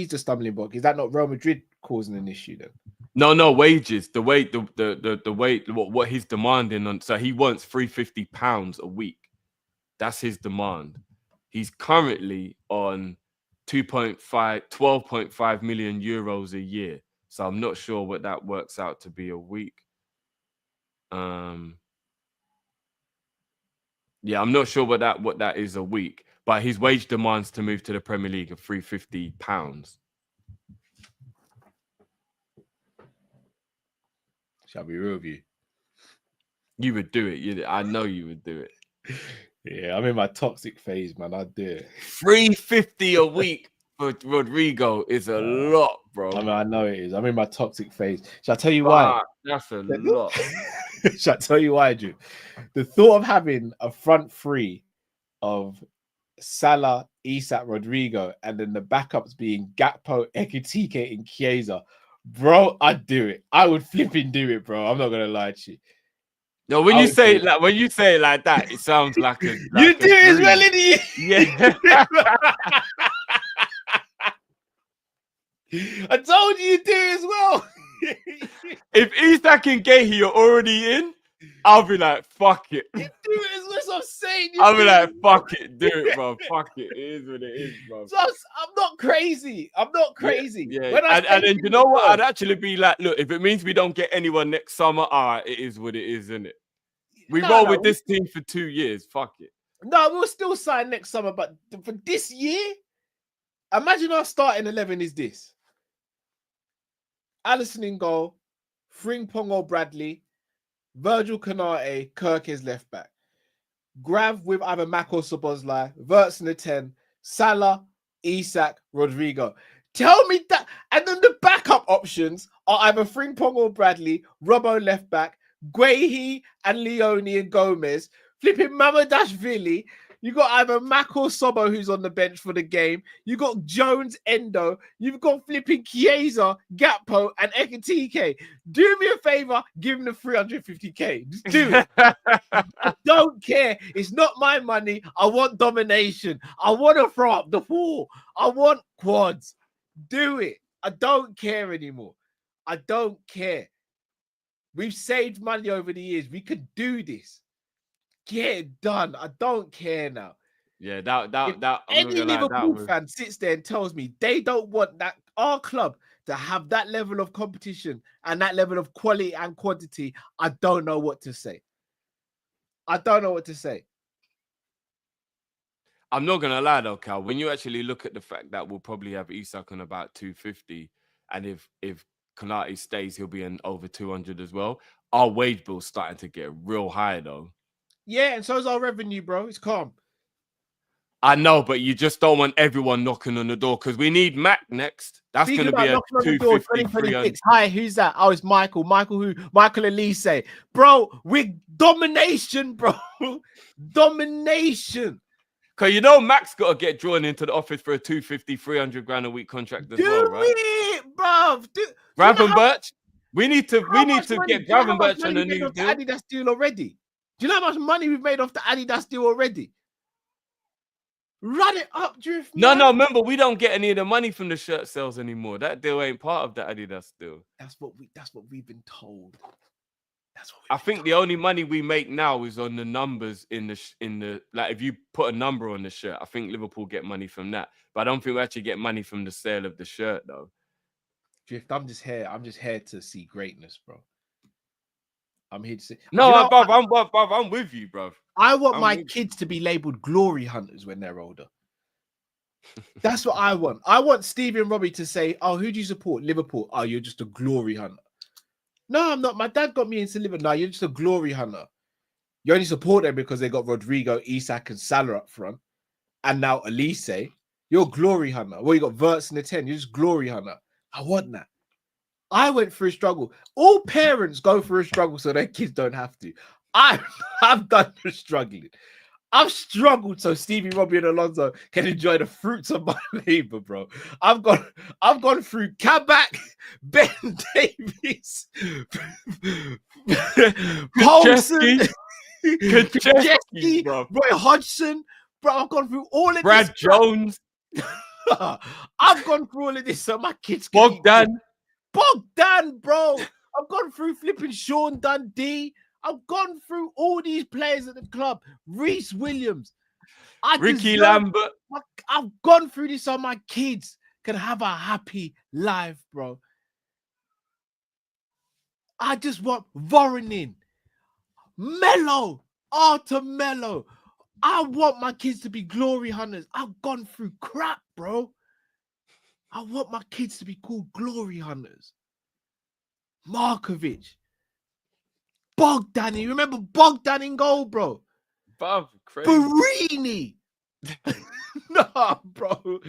the stumbling block, is that not Real Madrid causing an issue then? No, wages. The weight, the weight, what he's demanding on. So he wants £350 a week. That's his demand. He's currently on 12.5 million euros a year. So I'm not sure what that works out to be a week. Yeah, I'm not sure what that is a week. But his wage demands to move to the Premier League of £350. Shall be real with you. You would do it. I know you would do it. Yeah, I'm in my toxic phase, man. I'd do it. $350 a week for Rodrigo is a lot, bro. I mean, I know it is. I'm in my toxic phase. Shall I tell you why? That's a lot. Shall I tell you why, Drew? The thought of having a front three of Salah, Isak, Rodrigo, and then the backups being Gakpo, Ekitike, and Chiesa, bro, I'd do it. I would flipping do it, bro. I'm not gonna lie to you. No, when you say it like that, it sounds like a you do it as well, innit? Yeah. I told you do it as well. If Isak and Guehi are already in, I'll be like, fuck it. You do it as well, so I'm saying. I'll be like, fuck it, do it, bro. Fuck it. It is what it is, bro. So I'm not crazy. I'm not crazy. Yeah. And then you know what? I'd actually be like, look, if it means we don't get anyone next summer, all right, it is what it is, isn't it? We roll with this team for 2 years. Fuck it. No, we'll still sign next summer, but for this year, imagine our starting 11 is this: Alisson in goal, Frimpong or Bradley, Virgil Konate, Kirkerz left back, Grav with either Mac or Szoboszlai, Wirtz in the 10, Salah, Isak, Rodrigo. Tell me that, and then the backup options are either Frimpong or Bradley, Robbo left back, Guehi and Leone and Gomez, flipping Mamadashvili. You got either Mac or Sobo who's on the bench for the game. You got Jones, Endo. You've got flipping Chiesa, Gakpo, and Ekitike. Do me a favor, give him the 350k. Just do it. I don't care. It's not my money. I want domination. I want to throw up the four. I want quads. Do it. I don't care anymore. I don't care. We've saved money over the years. We could do this. Get it done. I don't care now. Yeah, that any Liverpool fan sits there and tells me they don't want that our club to have that level of competition and that level of quality and quantity, I don't know what to say. I don't know what to say. I'm not gonna lie though, Cal. When you actually look at the fact that we'll probably have Isak on about 250, and if Konate stays, he'll be in over 200 as well. Our wage bill's starting to get real high though. Yeah, and so is our revenue, bro. It's calm. I know, but you just don't want everyone knocking on the door because we need Mac next. That's going to be a 250, 300. Hi, who's that? Oh, it's Michael. Michael who? Michael Elise. Bro, we're domination, bro. Domination. Because you know Mac's got to get drawn into the office for a 250, 300 grand a week contract as well, right? It, bro. Gravenberch. We need to get Gravenberch on a new deal. Adidas deal already. Do you know how much money we've made off the Adidas deal already? Run it up, Drift. No, remember, we don't get any of the money from the shirt sales anymore. That deal ain't part of the Adidas deal. That's what we've been told. I think the only money we make now is on the numbers in the like if you put a number on the shirt, I think Liverpool get money from that. But I don't think we actually get money from the sale of the shirt though. Drift, I'm just here to see greatness, bro. I'm here to see. No, I'm with you, bro. I want my kids to be labeled glory hunters when they're older. That's what I want. I want Stevie and Robbie to say, "Oh, who do you support? Liverpool. Oh, you're just a glory hunter." No, I'm not. My dad got me into Liverpool. No, you're just a glory hunter. You only support them because they got Rodrigo, Isak, and Salah up front, and now Elise. You're a glory hunter. Well, you got Wirtz in the 10. You're just glory hunter. I want that. I went through a struggle. All parents go through a struggle so their kids don't have to. I've done the struggling. I've struggled so Stevie, Robbie, and Alonso can enjoy the fruits of my labor, bro. I've gone through Kabak, Ben Davies, Paulson, Roy Hodgson, bro. I've gone through all of Brad this. Jones. I've gone through all of this so my kids can Bogdan, bro. I've gone through flipping Sean Dundee. I've gone through all these players at the club. Reece Williams. Ricky Lambert. I've gone through this so my kids can have a happy life, bro. I just want Voronin, Melo, Arthur Melo. I want my kids to be glory hunters. I've gone through crap, bro. I want my kids to be called glory hunters. Markovic, Bogdan. You remember Bogdan in goal, bro? Crazy. Barini. Nah, bro.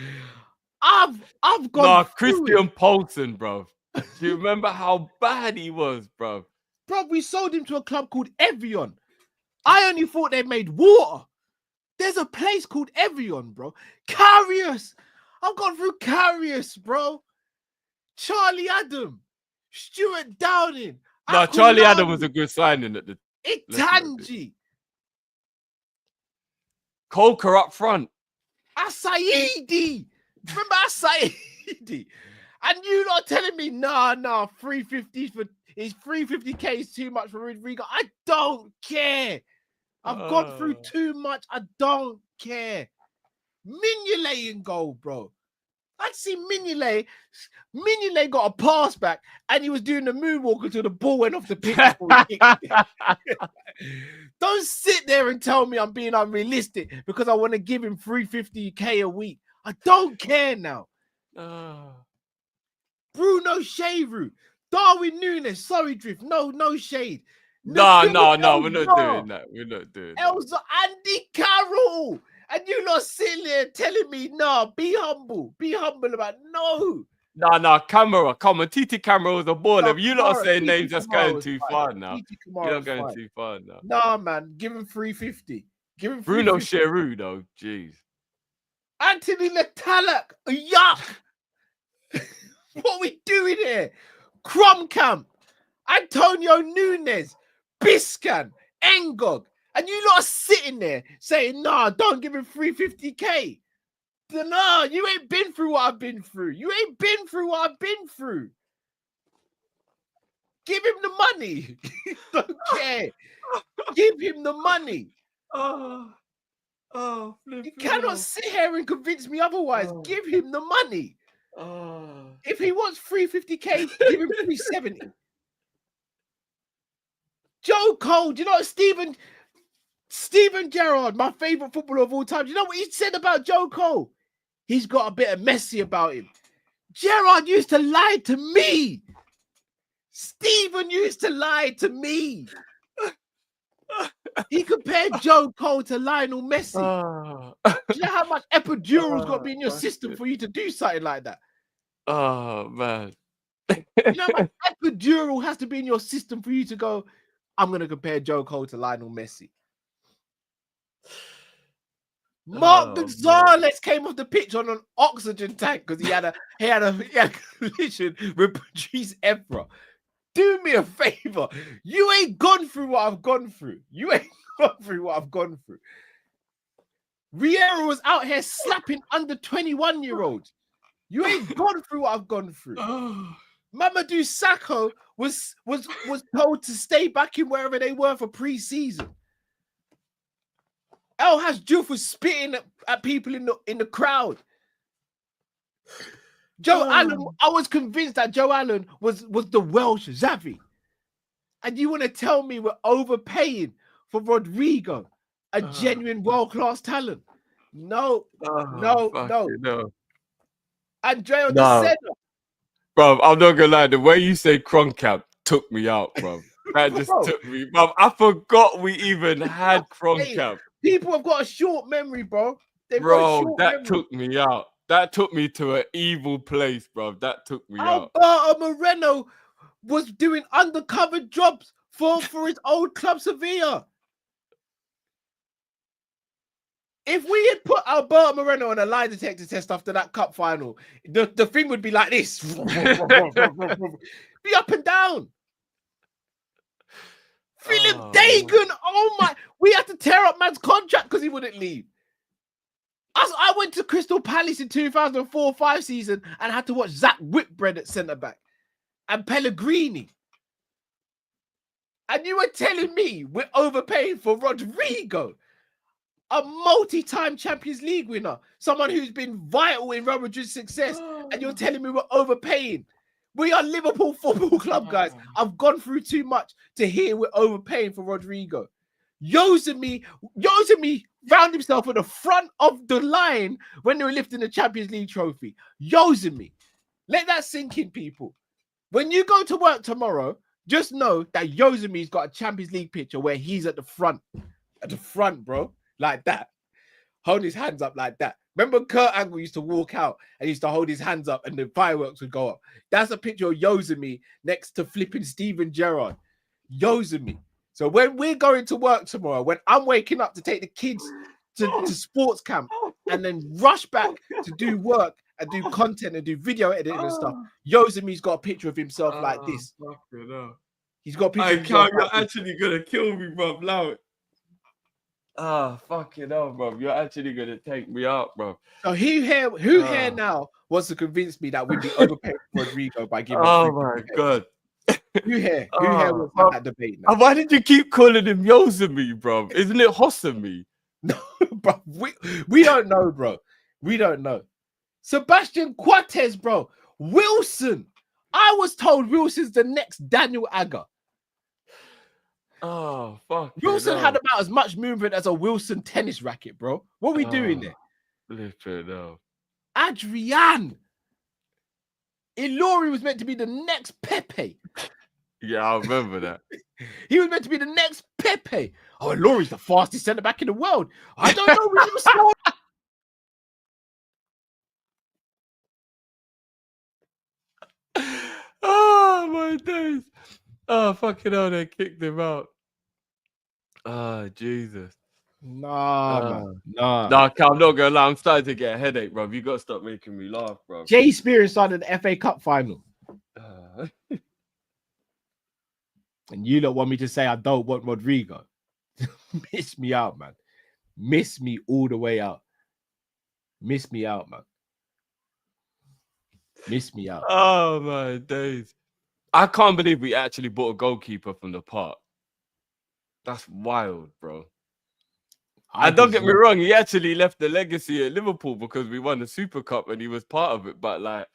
I've gone. Nah, Christian Poulsen, bro. Do you remember how bad he was, bro? Bro, we sold him to a club called Evian. I only thought they made water. There's a place called Evian, bro. Karius. I've gone through Karius, bro. Charlie Adam. Stuart Downing. No, Charlie Adam was a good signing at the Itanji. Coker up front. Asaidi. Remember Asaidi? And you not telling me, nah, 350 for his 350k is too much for Rodrigo. I don't care. I've gone through too much. I don't care. Mignolet in goal, bro. I'd see Mignolet. Mignolet got a pass back and he was doing the moonwalk until the ball went off the pitch. Don't sit there and tell me I'm being unrealistic because I want to give him 350k a week. I don't care now. Bruno Cheru, Darwin Nunes, sorry, Drift. No shade. No, we're not doing that. We're not doing that. Elsa, Andy Carroll. And you lot sitting there telling me, be humble. Be humble about no. No, Camera. Come on, Titi Camera was a baller. You lot are saying names that's going too far now. You're not going too far now. Nah, man. Give him 350. Give him Bruno Cheru, though. Jeez. Anthony Letalak. Yuck. What are we doing here? Crumcamp. Antonio Nunes. Biscan. Engog. And you lot are sitting there saying, don't give him 350k. No, you ain't been through what I've been through. You ain't been through what I've been through. Give him the money. Don't care. Give him the money. You cannot sit here and convince me otherwise. Give him the money. If he wants 350k, give him 370. Joe Cole, do you know what Steven Gerrard, my favorite footballer of all time. Do you know what he said about Joe Cole? He's got a bit of Messi about him. Gerrard used to lie to me. Steven used to lie to me. He compared Joe Cole to Lionel Messi. Do you know how much epidural's got to be in your system for you to do something like that? Oh, man. You know how much epidural has to be in your system for you to go, I'm going to compare Joe Cole to Lionel Messi. Mark Gonzalez came off the pitch on an oxygen tank because he had a collision with Patrice Evra. Do me a favor. You ain't gone through what I've gone through. Riera was out here slapping under 21-year-olds. You ain't gone through what I've gone through. Mamadou Sakho was told to stay back in wherever they were for pre-season. El Hadj Diouf was spitting at people in the crowd. Joe Allen, I was convinced that Joe Allen was the Welsh Xavi. And you want to tell me we're overpaying for Rodrigo, a genuine world-class talent? No. Andrea De Sena. Bro, I'm not gonna lie, the way you say Kroenkamp took me out, bro. That just took me, bro. I forgot we even had Kroenkamp. People have got a short memory, bro. Took me out. That took me to an evil place, bro. That took me out. Alberto Moreno was doing undercover jobs for his old club, Sevilla. If we had put Alberto Moreno on a lie detector test after that cup final, the thing would be like this. Be up and down. Philip Dagan, oh my. We had to tear up man's contract because he wouldn't leave. I went to Crystal Palace in 2004-05 season and had to watch Zach Whitbread at centre back and Pellegrini. And you were telling me we're overpaying for Rodrigo, a multi-time Champions League winner, someone who's been vital in Real Madrid's success, and you're telling me we're overpaying. We are Liverpool Football Club, guys. I've gone through too much to hear we're overpaying for Rodrigo. Yozemi found himself at the front of the line when they were lifting the Champions League trophy. Yozemi. Let that sink in, people. When you go to work tomorrow, just know that Yozemi's got a Champions League picture where he's at the front, bro, like that. Hold his hands up like that. Remember Kurt Angle used to walk out and used to hold his hands up and the fireworks would go up. That's a picture of Yozemi next to flipping Steven Gerrard. Yozemi. So when we're going to work tomorrow, when I'm waking up to take the kids to sports camp and then rush back to do work and do content and do video editing and stuff, Yozemi's got a picture of himself like this. He's got a picture of himself. You're actually going to kill me, bro. Loud. Fucking hell, bro. You're actually going to take me out, bro. So who here now wants to convince me that we'd be overpaying Rodrigo by giving my God. Who here wants that debate now? Why did you keep calling him Yozemi, bro? Isn't it Hossami? No, bro. We don't know, bro. We don't know. Sebastian Coates, bro. Wilson. I was told Wilson's the next Daniel Agger. Oh, fuck. Wilson had about as much movement as a Wilson tennis racket, bro. What are we doing there? Literally. Adrian. Ilori was meant to be the next Pepe. Yeah, I remember that. He was meant to be the next Pepe. Oh, Ilori's the fastest centre back in the world. I don't know. We never saw. Oh, my days. Oh, fucking hell, they kicked him out. Oh, Jesus. Man. Nah, I'm not gonna lie. I'm starting to get a headache, bro. You gotta stop making me laugh, bro. Jay Spears started the FA Cup final. And you don't want me to say I don't want Rodrigo. Miss me out, man. Miss me all the way out. Miss me out, man. Miss me out. Oh, my days. I can't believe we actually bought a goalkeeper from the park. That's wild, bro. And don't get me wrong, he actually left the legacy at Liverpool because we won the Super Cup and he was part of it. But like,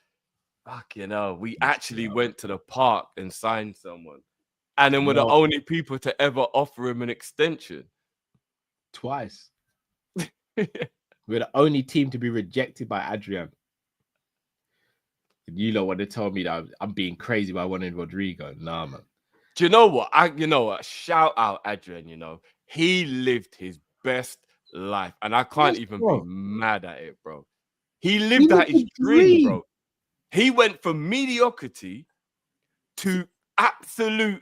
fucking hell, we actually went to the park and signed someone. And then we're the only people to ever offer him an extension. Twice. We're the only team to be rejected by Adrian. And you don't want to tell me that I'm being crazy by wanting Rodrigo. Nah, man. Do you know what? Shout out Adrian, he lived his best life. And I can't even be mad at it, bro. He lived out his dream, bro. He went from mediocrity to absolute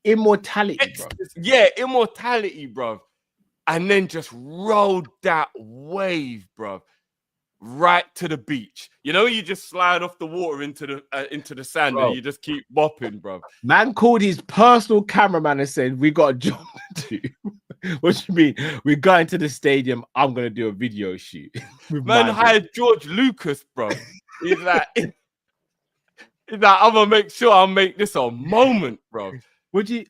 immortality, bro. Yeah, immortality, bro. And then just rode that wave, bro, right to the beach. You just slide off the water into the sand and you just keep bopping, bro. Man called his personal cameraman and said, "We got a job to do." What do you mean? We're going to the stadium. I'm gonna do a video shoot. Man hired George Lucas, bro. He's like, I'm gonna make sure I make this a moment, bro.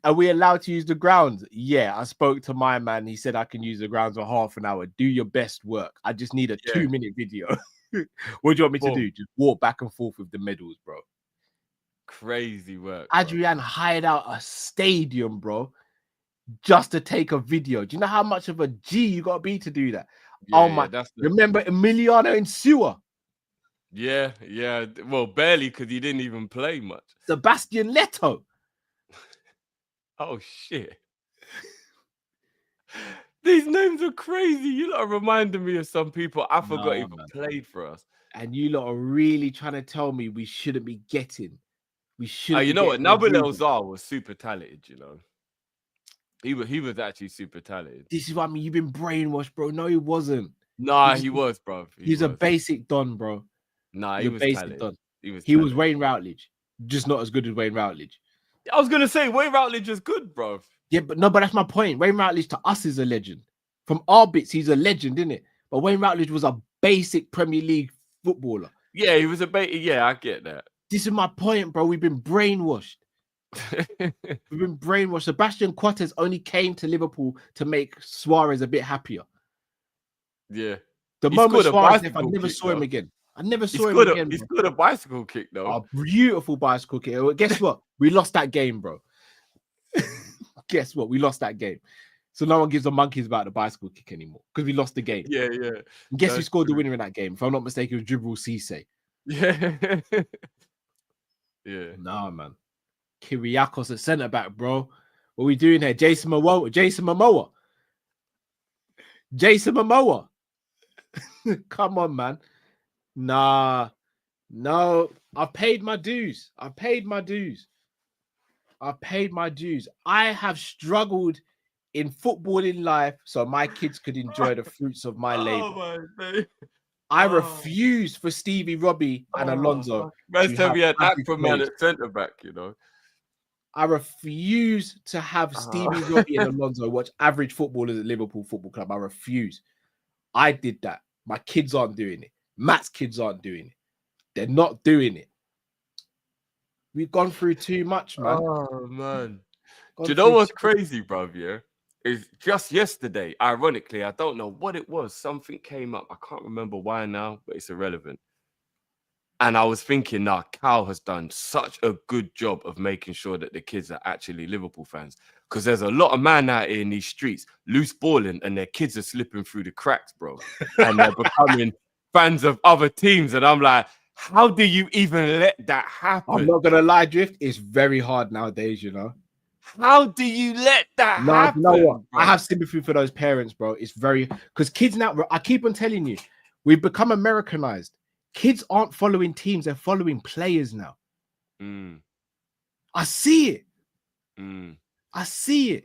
Are we allowed to use the grounds? Yeah, I spoke to my man. He said I can use the grounds for half an hour. Do your best work. I just need a 2-minute video. What do you want me to do? Just walk back and forth with the medals, bro. Crazy work. Adrian hired out a stadium, bro, just to take a video. Do you know how much of a G you gotta be to do that? Remember Emiliano Insua? Yeah. Well, barely because he didn't even play much. Sebastian Leto. Oh, shit. These names are crazy. You lot are reminding me of some people I forgot even played for us. And you lot are really trying to tell me we shouldn't be getting. We shouldn't. You know what? Nabil El-Zar was super talented, He was actually super talented. This is what I mean. You've been brainwashed, bro. No, he wasn't. Nah, he was, bro. He's a basic Don, bro. Nah, he was basic Don. He was Wayne Routledge, just not as good as Wayne Routledge. I was gonna say Wayne Routledge is good, bro. Yeah, but that's my point. Wayne Routledge to us is a legend. From our bits, he's a legend, isn't it? But Wayne Routledge was a basic Premier League footballer. Yeah, he was a bait. Yeah, I get that. This is my point, bro. We've been brainwashed. We've been brainwashed. Sebastian Coates only came to Liverpool to make Suarez a bit happier. Yeah. The He moment scored a Suarez left, I bicycle never kick, saw him though. again. I never He saw him scored again. He bro. scored a bicycle kick, though. A beautiful bicycle kick. Well, guess what? We lost that game, bro. Guess what? We lost that game. So no one gives a monkeys about the bicycle kick anymore because we lost the game. Yeah. And guess who scored the winner in that game? If I'm not mistaken, it was Jibril Cisse. Yeah. Yeah. Nah, man. Kiriakos at centre back, bro. What are we doing here? Jason Momoa. Come on, man. Nah. No. I paid my dues. I have struggled in footballing life so my kids could enjoy the fruits of my labor. I refuse for Stevie Robbie and Alonso. Man said we had average Aquaman plays. at centre back, you know. I refuse to have Stevie Robbie and Alonso watch average footballers at Liverpool Football Club. I refuse. I did that. My kids aren't doing it. Matt's kids aren't doing it. They're not doing it. We've gone through too much, man. Oh, man. Do you know what's crazy, bruv? Yeah, is just yesterday, ironically, I don't know what it was. Something came up. I can't remember why now, but it's irrelevant. And I was thinking, nah, Cal has done such a good job of making sure that the kids are actually Liverpool fans. Because there's a lot of man out here in these streets, loose balling, and their kids are slipping through the cracks, bro. And they're becoming fans of other teams. And I'm like, how do you even let that happen? I'm not gonna lie, Drift. It's very hard nowadays, you know. How do you let that happen? You know what? Bro? I have sympathy for those parents, bro. It's very because kids now. I keep on telling you, we've become Americanized. Kids aren't following teams; they're following players now. I see it. I see it.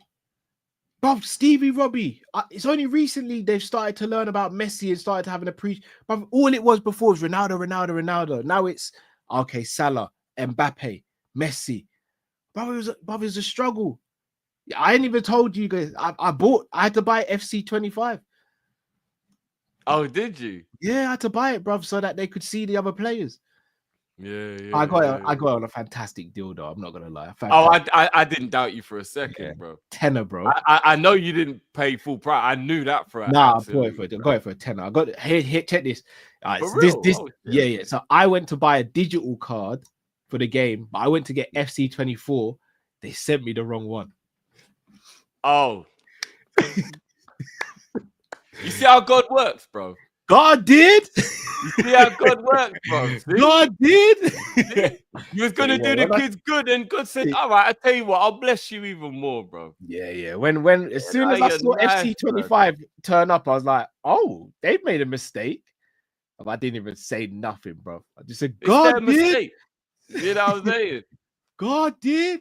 Bro, Stevie Robbie. It's only recently they've started to learn about Messi and started to have an appreciation. But all it was before was Ronaldo. Now it's okay, Salah, Mbappe, Messi. Bro, it was a struggle. I ain't even told you guys. I had to buy FC25. Oh, did you? Yeah, I had to buy it, bro, so that they could see the other players. Yeah. I got it on a fantastic deal, though. I'm not gonna lie. I didn't doubt you for a second, bro. Tenner, bro. I know you didn't pay full price. I knew that for nah. I got it for a tenner. I got it. Here, check this. Yeah. So I went to buy a digital card for the game, but I went to get FC24. They sent me the wrong one. Oh. You see how God works, bro? God did. You see how God works, bro? See? God did. You was gonna do the kids good, and God said, "All right, I tell you what, I'll bless you even more, bro." Yeah. When as soon as I saw FC25 turn up, I was like, "Oh, they've made a mistake." I didn't even say nothing, bro. I just said, "God did." You know what I'm saying? God did.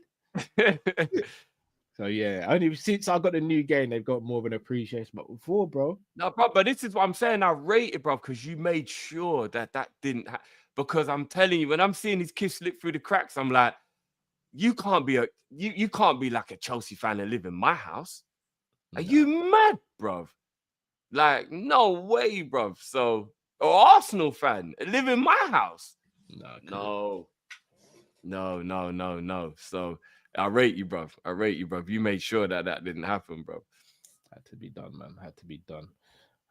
So yeah, only since I got a new game, they've got more of an appreciation. But before, bro, no, bro. But this is what I'm saying. I rate it, bro, because you made sure that didn't happen. Because I'm telling you, when I'm seeing these kids slip through the cracks, I'm like, you can't be you can't be like a Chelsea fan and live in my house. Are you mad, bro? Like, no way, bro. So, or Arsenal fan, live in my house. No. So I rate you, bro. You made sure that didn't happen, bro. Had to be done, man. Had to be done.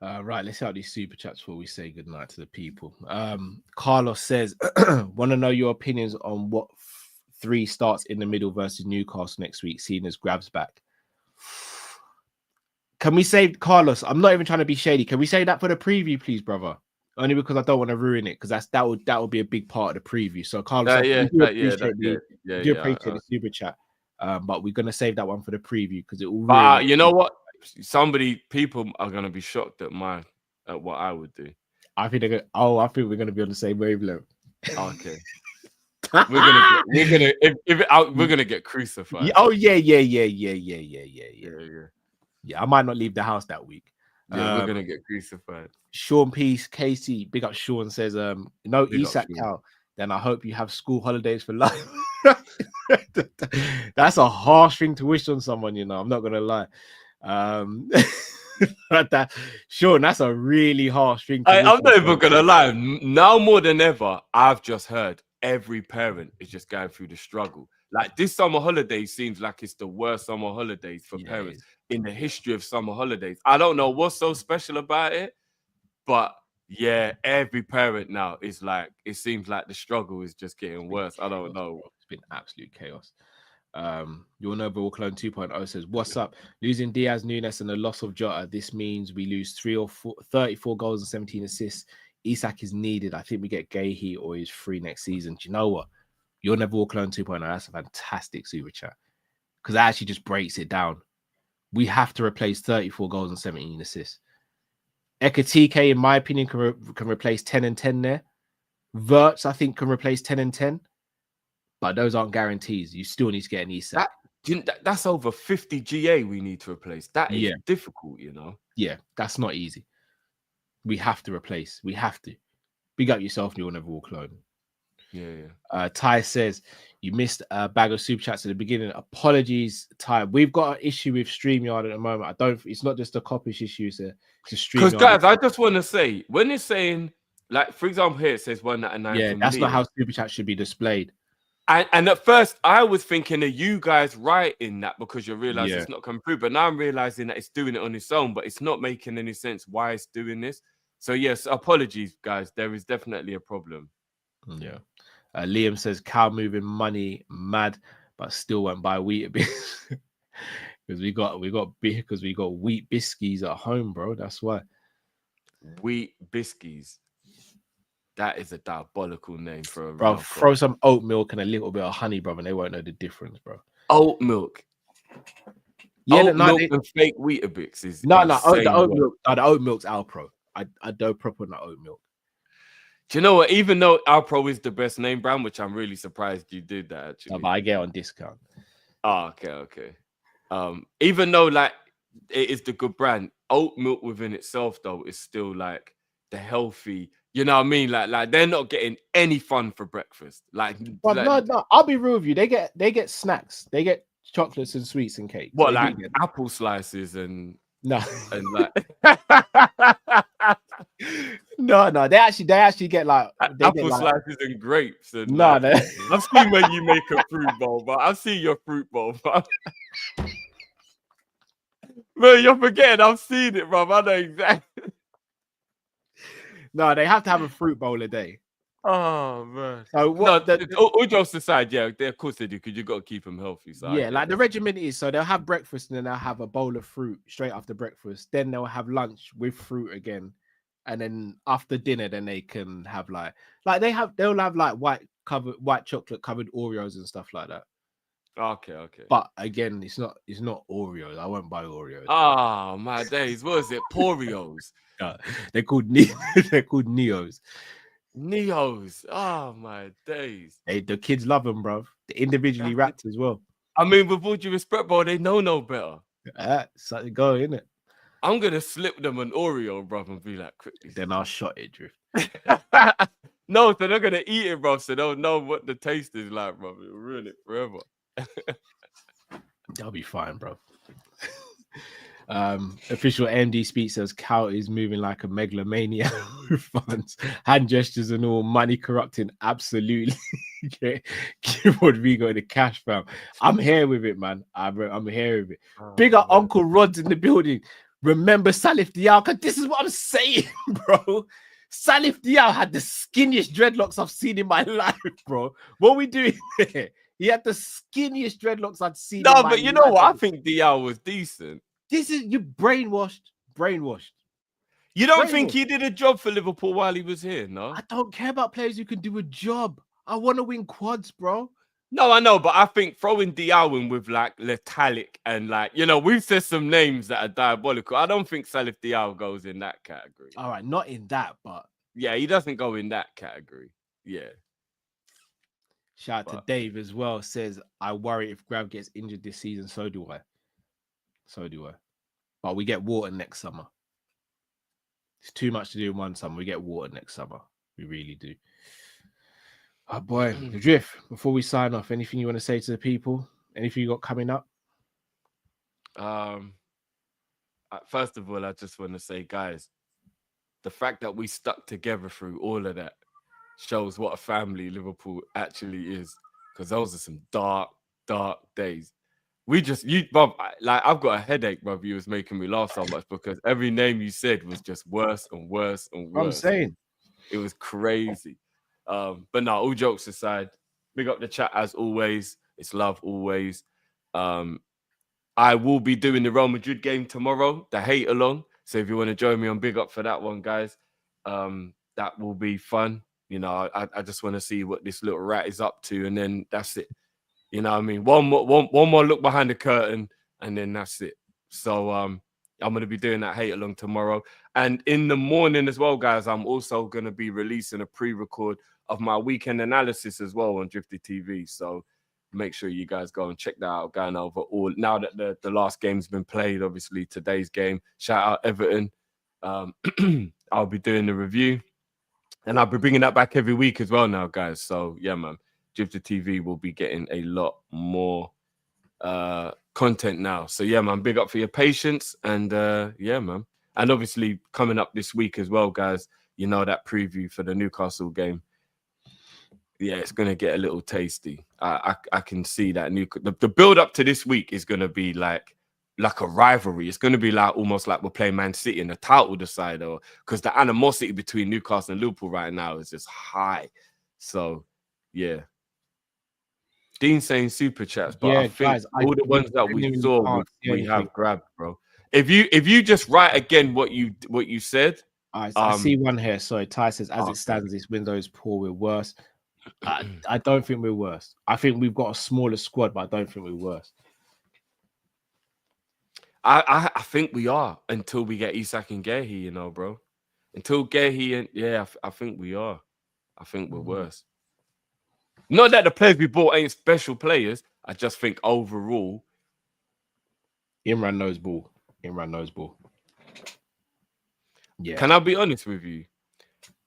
Right, let's see how these super chats before we say goodnight to the people. Carlos says, want to know your opinions on what 3 starts in the middle versus Newcastle next week, seeing as Grab's back. Can we save Carlos? I'm not even trying to be shady. Can we say that for the preview, please, brother? Only because I don't want to ruin it, because that would be a big part of the preview. So Carlos, I appreciate the super chat. But we're gonna save that one for the preview because it will. Really you know what? People are gonna be shocked at what I would do. I think we're gonna be on the same wavelength. Okay. we're gonna get crucified. Oh yeah. I might not leave the house that week. Yeah, we're gonna get crucified. Sean Peace, Casey, big up Sean says, no Isak Cal, then I hope you have school holidays for life. That's a harsh thing to wish on someone, you know. I'm not gonna lie. Sean, that's a really harsh thing to I'm live not with, even bro. gonna lie. Now more than ever, I've just heard every parent is just going through the struggle. Like this summer holiday seems like it's the worst summer holidays for Yeah, it parents is. in the history of summer holidays. I don't know what's so special about it, but yeah, every parent now is like, it seems like the struggle is just getting worse. I don't know. Bro. It's been absolute chaos. Your Noble Clone 2.0 says, "What's up? Losing Diaz, Nunes, and the loss of Jota. This means we lose 34 goals and 17 assists. Isak is needed. I think we get Guehi or he's free next season." Do you know what? Your Noble Clone 2.0. That's a fantastic super chat because that actually just breaks it down. We have to replace 34 goals and 17 assists. Ekatike, in my opinion, can replace 10 and 10 there. Verts, I think, can replace 10 and 10. But those aren't guarantees. You still need to get an Isak. That's over 50 GA we need to replace. That is Yeah. difficult, you know. Yeah, that's not easy. We have to replace. We have to. Big up yourself and you'll never walk alone. Yeah. Ty says, you missed a bag of super chats at the beginning. Apologies, Ty. We've got an issue with StreamYard at the moment. It's not just a Kop-Ish issue, it's a StreamYard. Because guys, I just want to say, when it's saying, like, for example, here it says 199. Yeah, that's not how super chat should be displayed. And at first, I was thinking, are you guys writing that because you realize Yeah. it's not coming through? But now I'm realizing that it's doing it on its own, but it's not making any sense why it's doing this. So yes, apologies, guys. There is definitely a problem. Yeah. Liam says, cow moving money mad, but still won't buy wheat a bit. Because we got wheat biscuits at home, bro. That's why. Wheat biscuits. That is a diabolical name for a bro. Throw some oat milk and a little bit of honey, bro, and they won't know the difference, bro. Oat milk. Yeah, oat milk and fake Weetabix is the oat milk. No, the oat milk's Alpro. I don't proper the oat milk. Do you know what? Even though Alpro is the best name brand, which I'm really surprised you did that actually. No, but I get on discount. Oh, okay. Even though like it is the good brand, oat milk within itself though is still like the healthy. You know what I mean? Like they're not getting any fun for breakfast. But no, I'll be real with you. They get snacks. They get chocolates and sweets and cake. What, like apple slices and no, and like no. They actually get like apple slices and grapes. And no. I've seen when you make a fruit bowl, but I've seen your fruit bowl, but man, you're forgetting. I've seen it, bro. I know exactly. No, they have to have a fruit bowl a day. Oh man! So what? All jokes aside, yeah, of course they do, because you got to keep them healthy. So yeah, like the regimen is, so they'll have breakfast and then they'll have a bowl of fruit straight after breakfast. Then they'll have lunch with fruit again, and then after dinner, then they can have they'll have like white chocolate covered Oreos and stuff like that. Okay. But again, it's not Oreos. I won't buy Oreos. Oh my days! What is it? Porios. They're called Neos. Neos. Oh my days! Hey, the kids love them, bro. They're individually wrapped as well. I mean, with all due respect, bro, they know no better. So go, innit? I'm gonna slip them an Oreo, bro, and be like, quickly. Then I'll shot it, Drift. No, so they're gonna eat it, bro. So they'll know what the taste is like, bro. It'll ruin it forever. That'll be fine, bro. Official AMD speech says cow is moving like a megalomania with funds, hand gestures and all, money corrupting. Absolutely. Give Rodrigo the cash, fam. I'm here with it, man. I'm here with it. Big up Uncle Rod's in the building. Remember Salif Diao? Because this is what I'm saying, bro. Salif Diao had the skinniest dreadlocks I've seen in my life, bro. What are we doing here? He had the skinniest dreadlocks I'd seen. No, but you know what? I think Diao was decent. This is you brainwashed. You don't think he did a job for Liverpool while he was here? No, I don't care about players who can do a job. I want to win quads, bro. No, I know, but I think throwing Diao in with like Letalic and like, you know, we've said some names that are diabolical. I don't think Salif Diao goes in that category. All right, not in that, but yeah, he doesn't go in that category. Yeah. Shout out to Dave as well. Says, I worry if Grav gets injured this season. So do I. But we get water next summer. It's too much to do in one summer. We get water next summer. We really do. Oh boy, the Drift. Before we sign off, anything you want to say to the people? Anything you got coming up? I first of all, I just want to say, guys, the fact that we stuck together through all of that shows what a family Liverpool actually is. Because those are some dark, dark days. Bob, like I've got a headache, bro. You was making me laugh so much because every name you said was just worse and worse and worse. I'm saying it was crazy. But no, all jokes aside, big up the chat as always. It's love always. I will be doing the Real Madrid game tomorrow, the hate along. So if you want to join me on big up for that one, guys, that will be fun. You know, I just want to see what this little rat is up to, and then that's it. You know what I mean? One more look behind the curtain, and then that's it. So I'm going to be doing that hate along tomorrow. And in the morning as well, guys, I'm also going to be releasing a pre-record of my weekend analysis as well on Drifted TV. So make sure you guys go and check that out. Going over all now that the last game's been played, obviously today's game. Shout out Everton. I'll be doing the review, and I'll be bringing that back every week as well now, guys. So yeah, man, Drifted TV will be getting a lot more content now. So yeah, man, big up for your patience, and yeah, man, and obviously coming up this week as well, guys. You know that preview for the Newcastle game. Yeah, it's gonna get a little tasty. I can see that the build up to this week is gonna be like a rivalry. It's gonna be like almost like we're playing Man City in the title decider, because the animosity between Newcastle and Liverpool right now is just high. So yeah. Dean saying super chats, but I think guys, all the ones that we saw we have grabbed, bro. If you just write again what you said. I see one here. Sorry, Ty says, as it stands, this window is poor. We're worse. I don't think we're worse. I think we've got a smaller squad, but I don't think we're worse. I think we are until we get Isak and Guehi, you know, bro. Until Guehi, and yeah, I think we are. I think we're worse. Not that the players we bought ain't special players. I just think overall, Imran knows ball. Imran knows ball. Yeah. Can I be honest with you?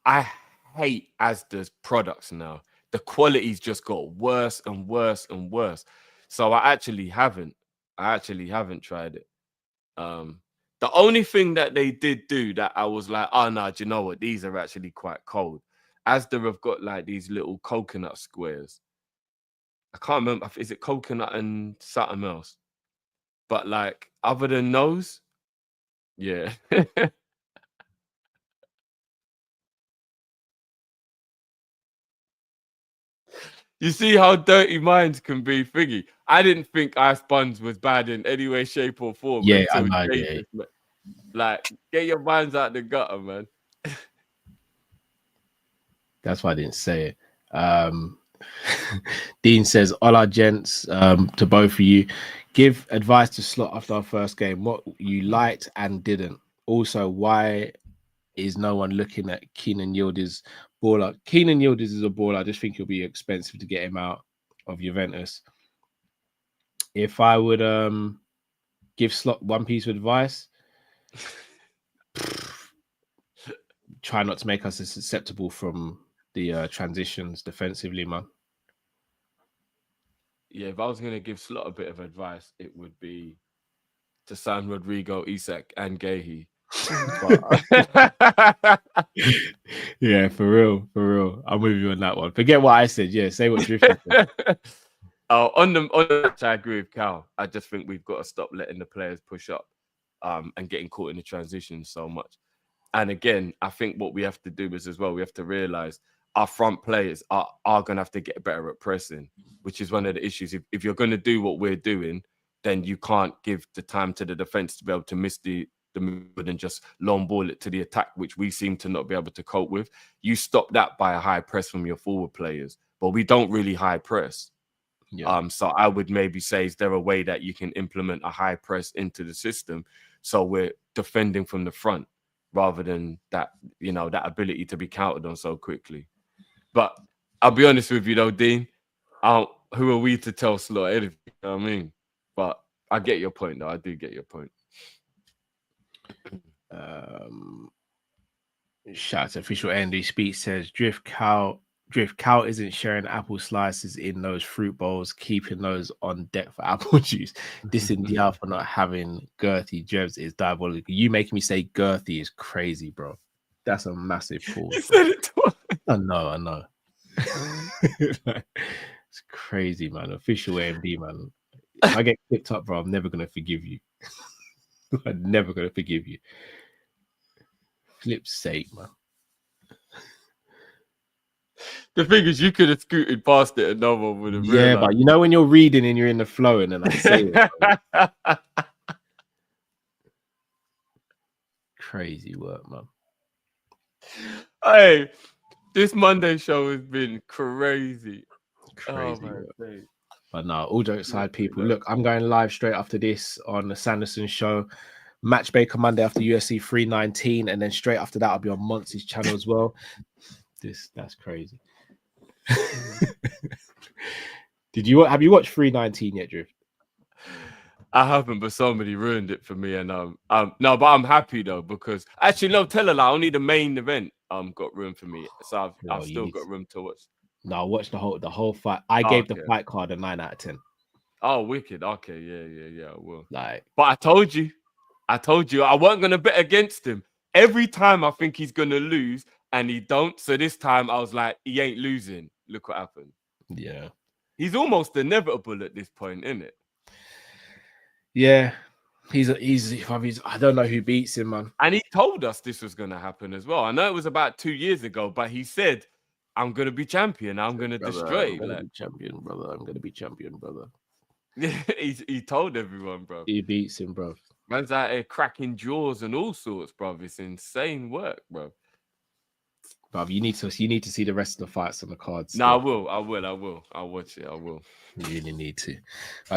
I hate Asda's products now. The quality's just got worse and worse and worse. So I actually haven't tried it. The only thing that they did do that I was like, oh no, do you know what? These are actually quite cold. Asda have got like these little coconut squares. I can't remember. Is it coconut and something else? But like other than those, yeah. You see how dirty minds can be, Figgy. I didn't think Ice Buns was bad in any way, shape, or form. Yeah, I know. Yeah. Like, get your minds out the gutter, man. That's why I didn't say it. Dean says, all our gents, to both of you, give advice to Slot after our first game. What you liked and didn't. Also, why is no one looking at Keenan Yildiz baller? Keenan Yildiz is a baller. I just think it'll be expensive to get him out of Juventus. If I would give Slot one piece of advice, try not to make us susceptible from the transitions defensively, man. Yeah, if I was going to give Slot a bit of advice, it would be to sign Rodrigo, Isak, and Guehi. Yeah, for real. I'm with you on that one. Forget what I said. Yeah, say what Drifty said. On the I agree with Cal. I just think we've got to stop letting the players push up and getting caught in the transition so much. And again, I think what we have to do is as well, we have to realize our front players are going to have to get better at pressing, which is one of the issues. If you're going to do what we're doing, then you can't give the time to the defense to be able to miss the movement and just long ball it to the attack, which we seem to not be able to cope with. You stop that by a high press from your forward players, but we don't really high press. Yeah. So I would maybe say, is there a way that you can implement a high press into the system so we're defending from the front rather than that, you know, that ability to be counted on so quickly? But I'll be honest with you though, Dean, who are we to tell Slot anything? You know what I mean? But I get your point though. I do get your point. Shout out to official Andy Speech says Drift Drift Cow isn't sharing apple slices in those fruit bowls, keeping those on deck for apple juice. This India for not having girthy jebs is diabolical. You making me say girthy is crazy, bro. That's a massive pause. You said it twice. I know. It's crazy, man. Official AMD, man. If I get clipped up, bro, I'm never gonna forgive you. I'm never gonna forgive you. Flip's sake, man. The thing is, you could have scooted past it and no one would have Yeah, realized. but you know when you're reading and you're in the flow and then I say it. Crazy work, man. Hey, this Monday show has been crazy. Crazy Oh, work. But no, all jokes aside, people. Look, I'm going live straight after this on the Sanderson show. Matchmaker Monday after UFC 319, and then straight after that, I'll be on Monty's channel as well. That's crazy. Have you watched 319 yet, Drift? I haven't, but somebody ruined it for me, and no, but I'm happy though because actually, no, tell a lie. Only the main event got ruined for me, so I've still got room to watch. No, watch the whole fight. I gave the fight card a 9 out of 10. Oh, wicked. Okay, yeah, I will. Like, but I told you I wasn't gonna bet against him. Every time I think he's gonna lose, and he don't. So this time I was like, he ain't losing. Look what happened. Yeah, he's almost inevitable at this point, isn't it? Yeah, he's. I don't know who beats him, man. And he told us this was gonna happen as well. I know it was about 2 years ago, but he said, "I'm gonna be champion. I'm gonna destroy." I'm gonna be champion, brother. I'm gonna be champion, brother. Yeah, he told everyone, bro. He beats him, bro. Man's out here cracking jaws and all sorts, bro. It's insane work, bro. Bruv, you need to see the rest of the fights on the cards. No, I will. I'll watch it. I will. You really need to.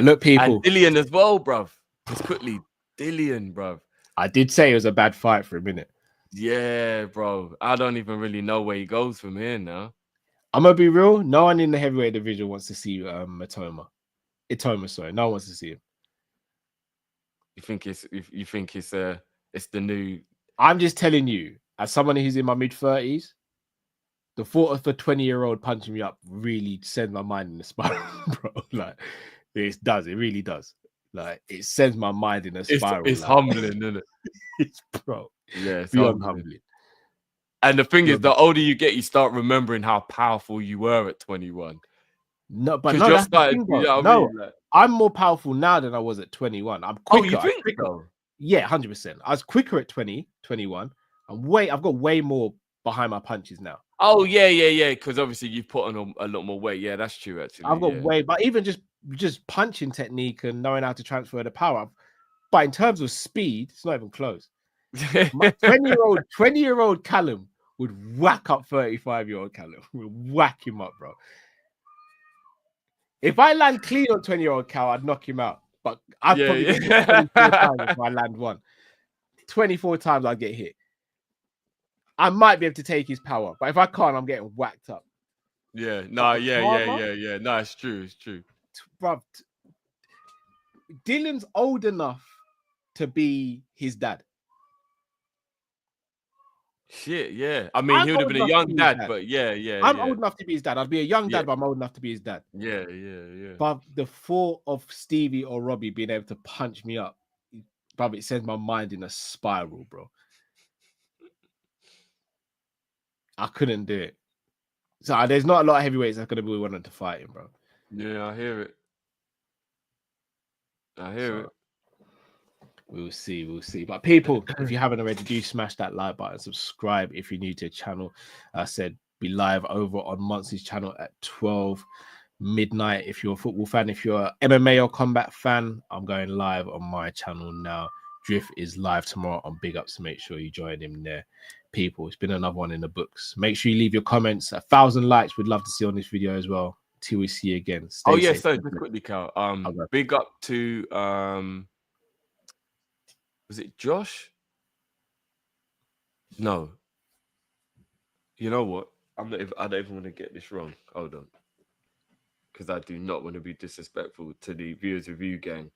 Look, people. And Dillian as well, bruv. Just quickly, Dillian, bruv. I did say it was a bad fight for a minute. Yeah, bro. I don't even really know where he goes from here now. I'm gonna be real. No one in the heavyweight division wants to see Itoma, sorry. No one wants to see him. You think it's the new? I'm just telling you, as someone who's in my mid-30s, the thought of the 20-year-old punching me up really sends my mind in the spiral, bro. Like, it really does. Like, it sends my mind in a spiral. It's humbling, isn't it? It's, bro. Yeah, it's beyond humbling. And the thing is, the older you get, you start remembering how powerful you were at 21. No, but no, that's the thing, bro. No, I'm more powerful now than I was at 21. I'm quicker. Oh, you think so? Yeah, 100%. I was quicker at 20, 21. I've got way more behind my punches now. Oh, yeah. Because obviously you've put on a lot more weight. Yeah, that's true, actually. I've got way, but even just punching technique and knowing how to transfer the power. But in terms of speed, it's not even close. My 20-year-old Callum would whack up 35-year-old Callum. Would whack him up, bro. If I land clean on 20-year-old Cal, I'd knock him out. But I'd probably get hit 24 times if I land one. 24 times I'll get hit. I might be able to take his power, but if I can't, I'm getting whacked up. Yeah, no, yeah. No, it's true. Bruv, Dylan's old enough to be his dad. Shit, yeah. I mean, he would have been a young dad, but yeah. I'm old enough to be his dad. I'd be a young dad, but I'm old enough to be his dad. Yeah. But the thought of Stevie or Robbie being able to punch me up, bruv, it sends my mind in a spiral, bro. I couldn't do it. So there's not a lot of heavyweights that's going to be wanting to fight him, bro. Yeah, I hear it. We'll see. But people, if you haven't already, do smash that like button, subscribe if you're new to the channel. I said be live over on Monty's channel at 12 midnight. If you're a football fan, if you're an MMA or combat fan, I'm going live on my channel now. Drift is live tomorrow on Big Ups, so make sure you join him there. People, it's been another one in the books. Make sure you leave your comments. 1,000 likes we'd love to see on this video as well. Till we see you again. Stay safe. So just quickly, Cal. Big up to was it Josh? No. You know what? I don't even want to get this wrong. Hold on. Because I do not want to be disrespectful to the Viewers Review gang.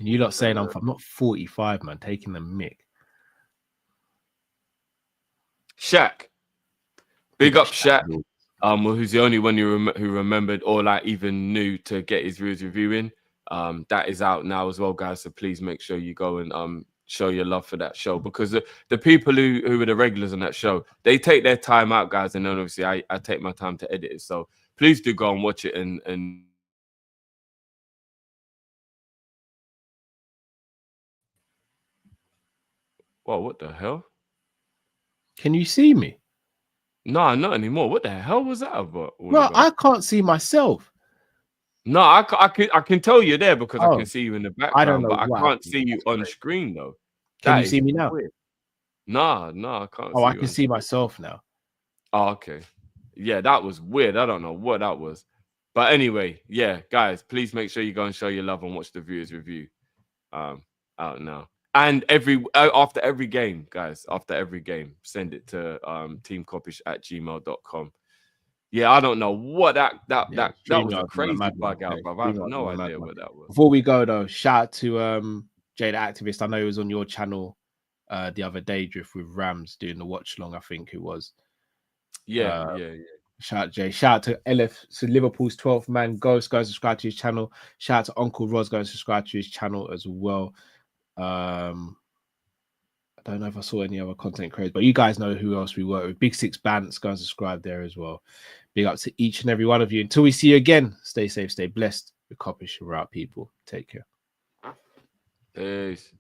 And you lot saying I'm not 45, man, taking the mick. Shaq. Big up Shaq. Who's the only one who remembered or like even knew to get his viewers review in. That is out now as well, guys. So please make sure you go and show your love for that show, because the people who were the regulars on that show, they take their time out, guys, and then obviously I take my time to edit it. So please do go and watch it and Whoa, what the hell? Can you see me? No, not anymore. What the hell was that about? Well, I can't see myself. No, I can tell you're there because I can see you in the background, I don't know, but I can't see you on screen though. Can you see me now? No, I can't. Oh, I can see myself now. Oh, okay. Yeah, that was weird. I don't know what that was. But anyway, yeah, guys, please make sure you go and show your love and watch the viewers review. Out now. And after every game, guys, after every game, send it to teamkopish@gmail.com. Yeah, I don't know what that was a crazy bug out, bro. I have no idea what that was. Before we go though, shout out to Jay the Activist. I know he was on your channel the other day, Drift, with Rams doing the watch long, I think it was. Yeah. Shout out Jay. Shout out to LF, so Liverpool's 12th man Ghost. Go and subscribe to his channel. Shout out to Uncle Roz. Go and subscribe to his channel as well. I don't know if I saw any other content creators, but you guys know who else we work with. Big Six Bants, go and subscribe there as well. Big up to each and every one of you. Until we see you again, stay safe, stay blessed. With Kopish and Route people. Take care. Peace.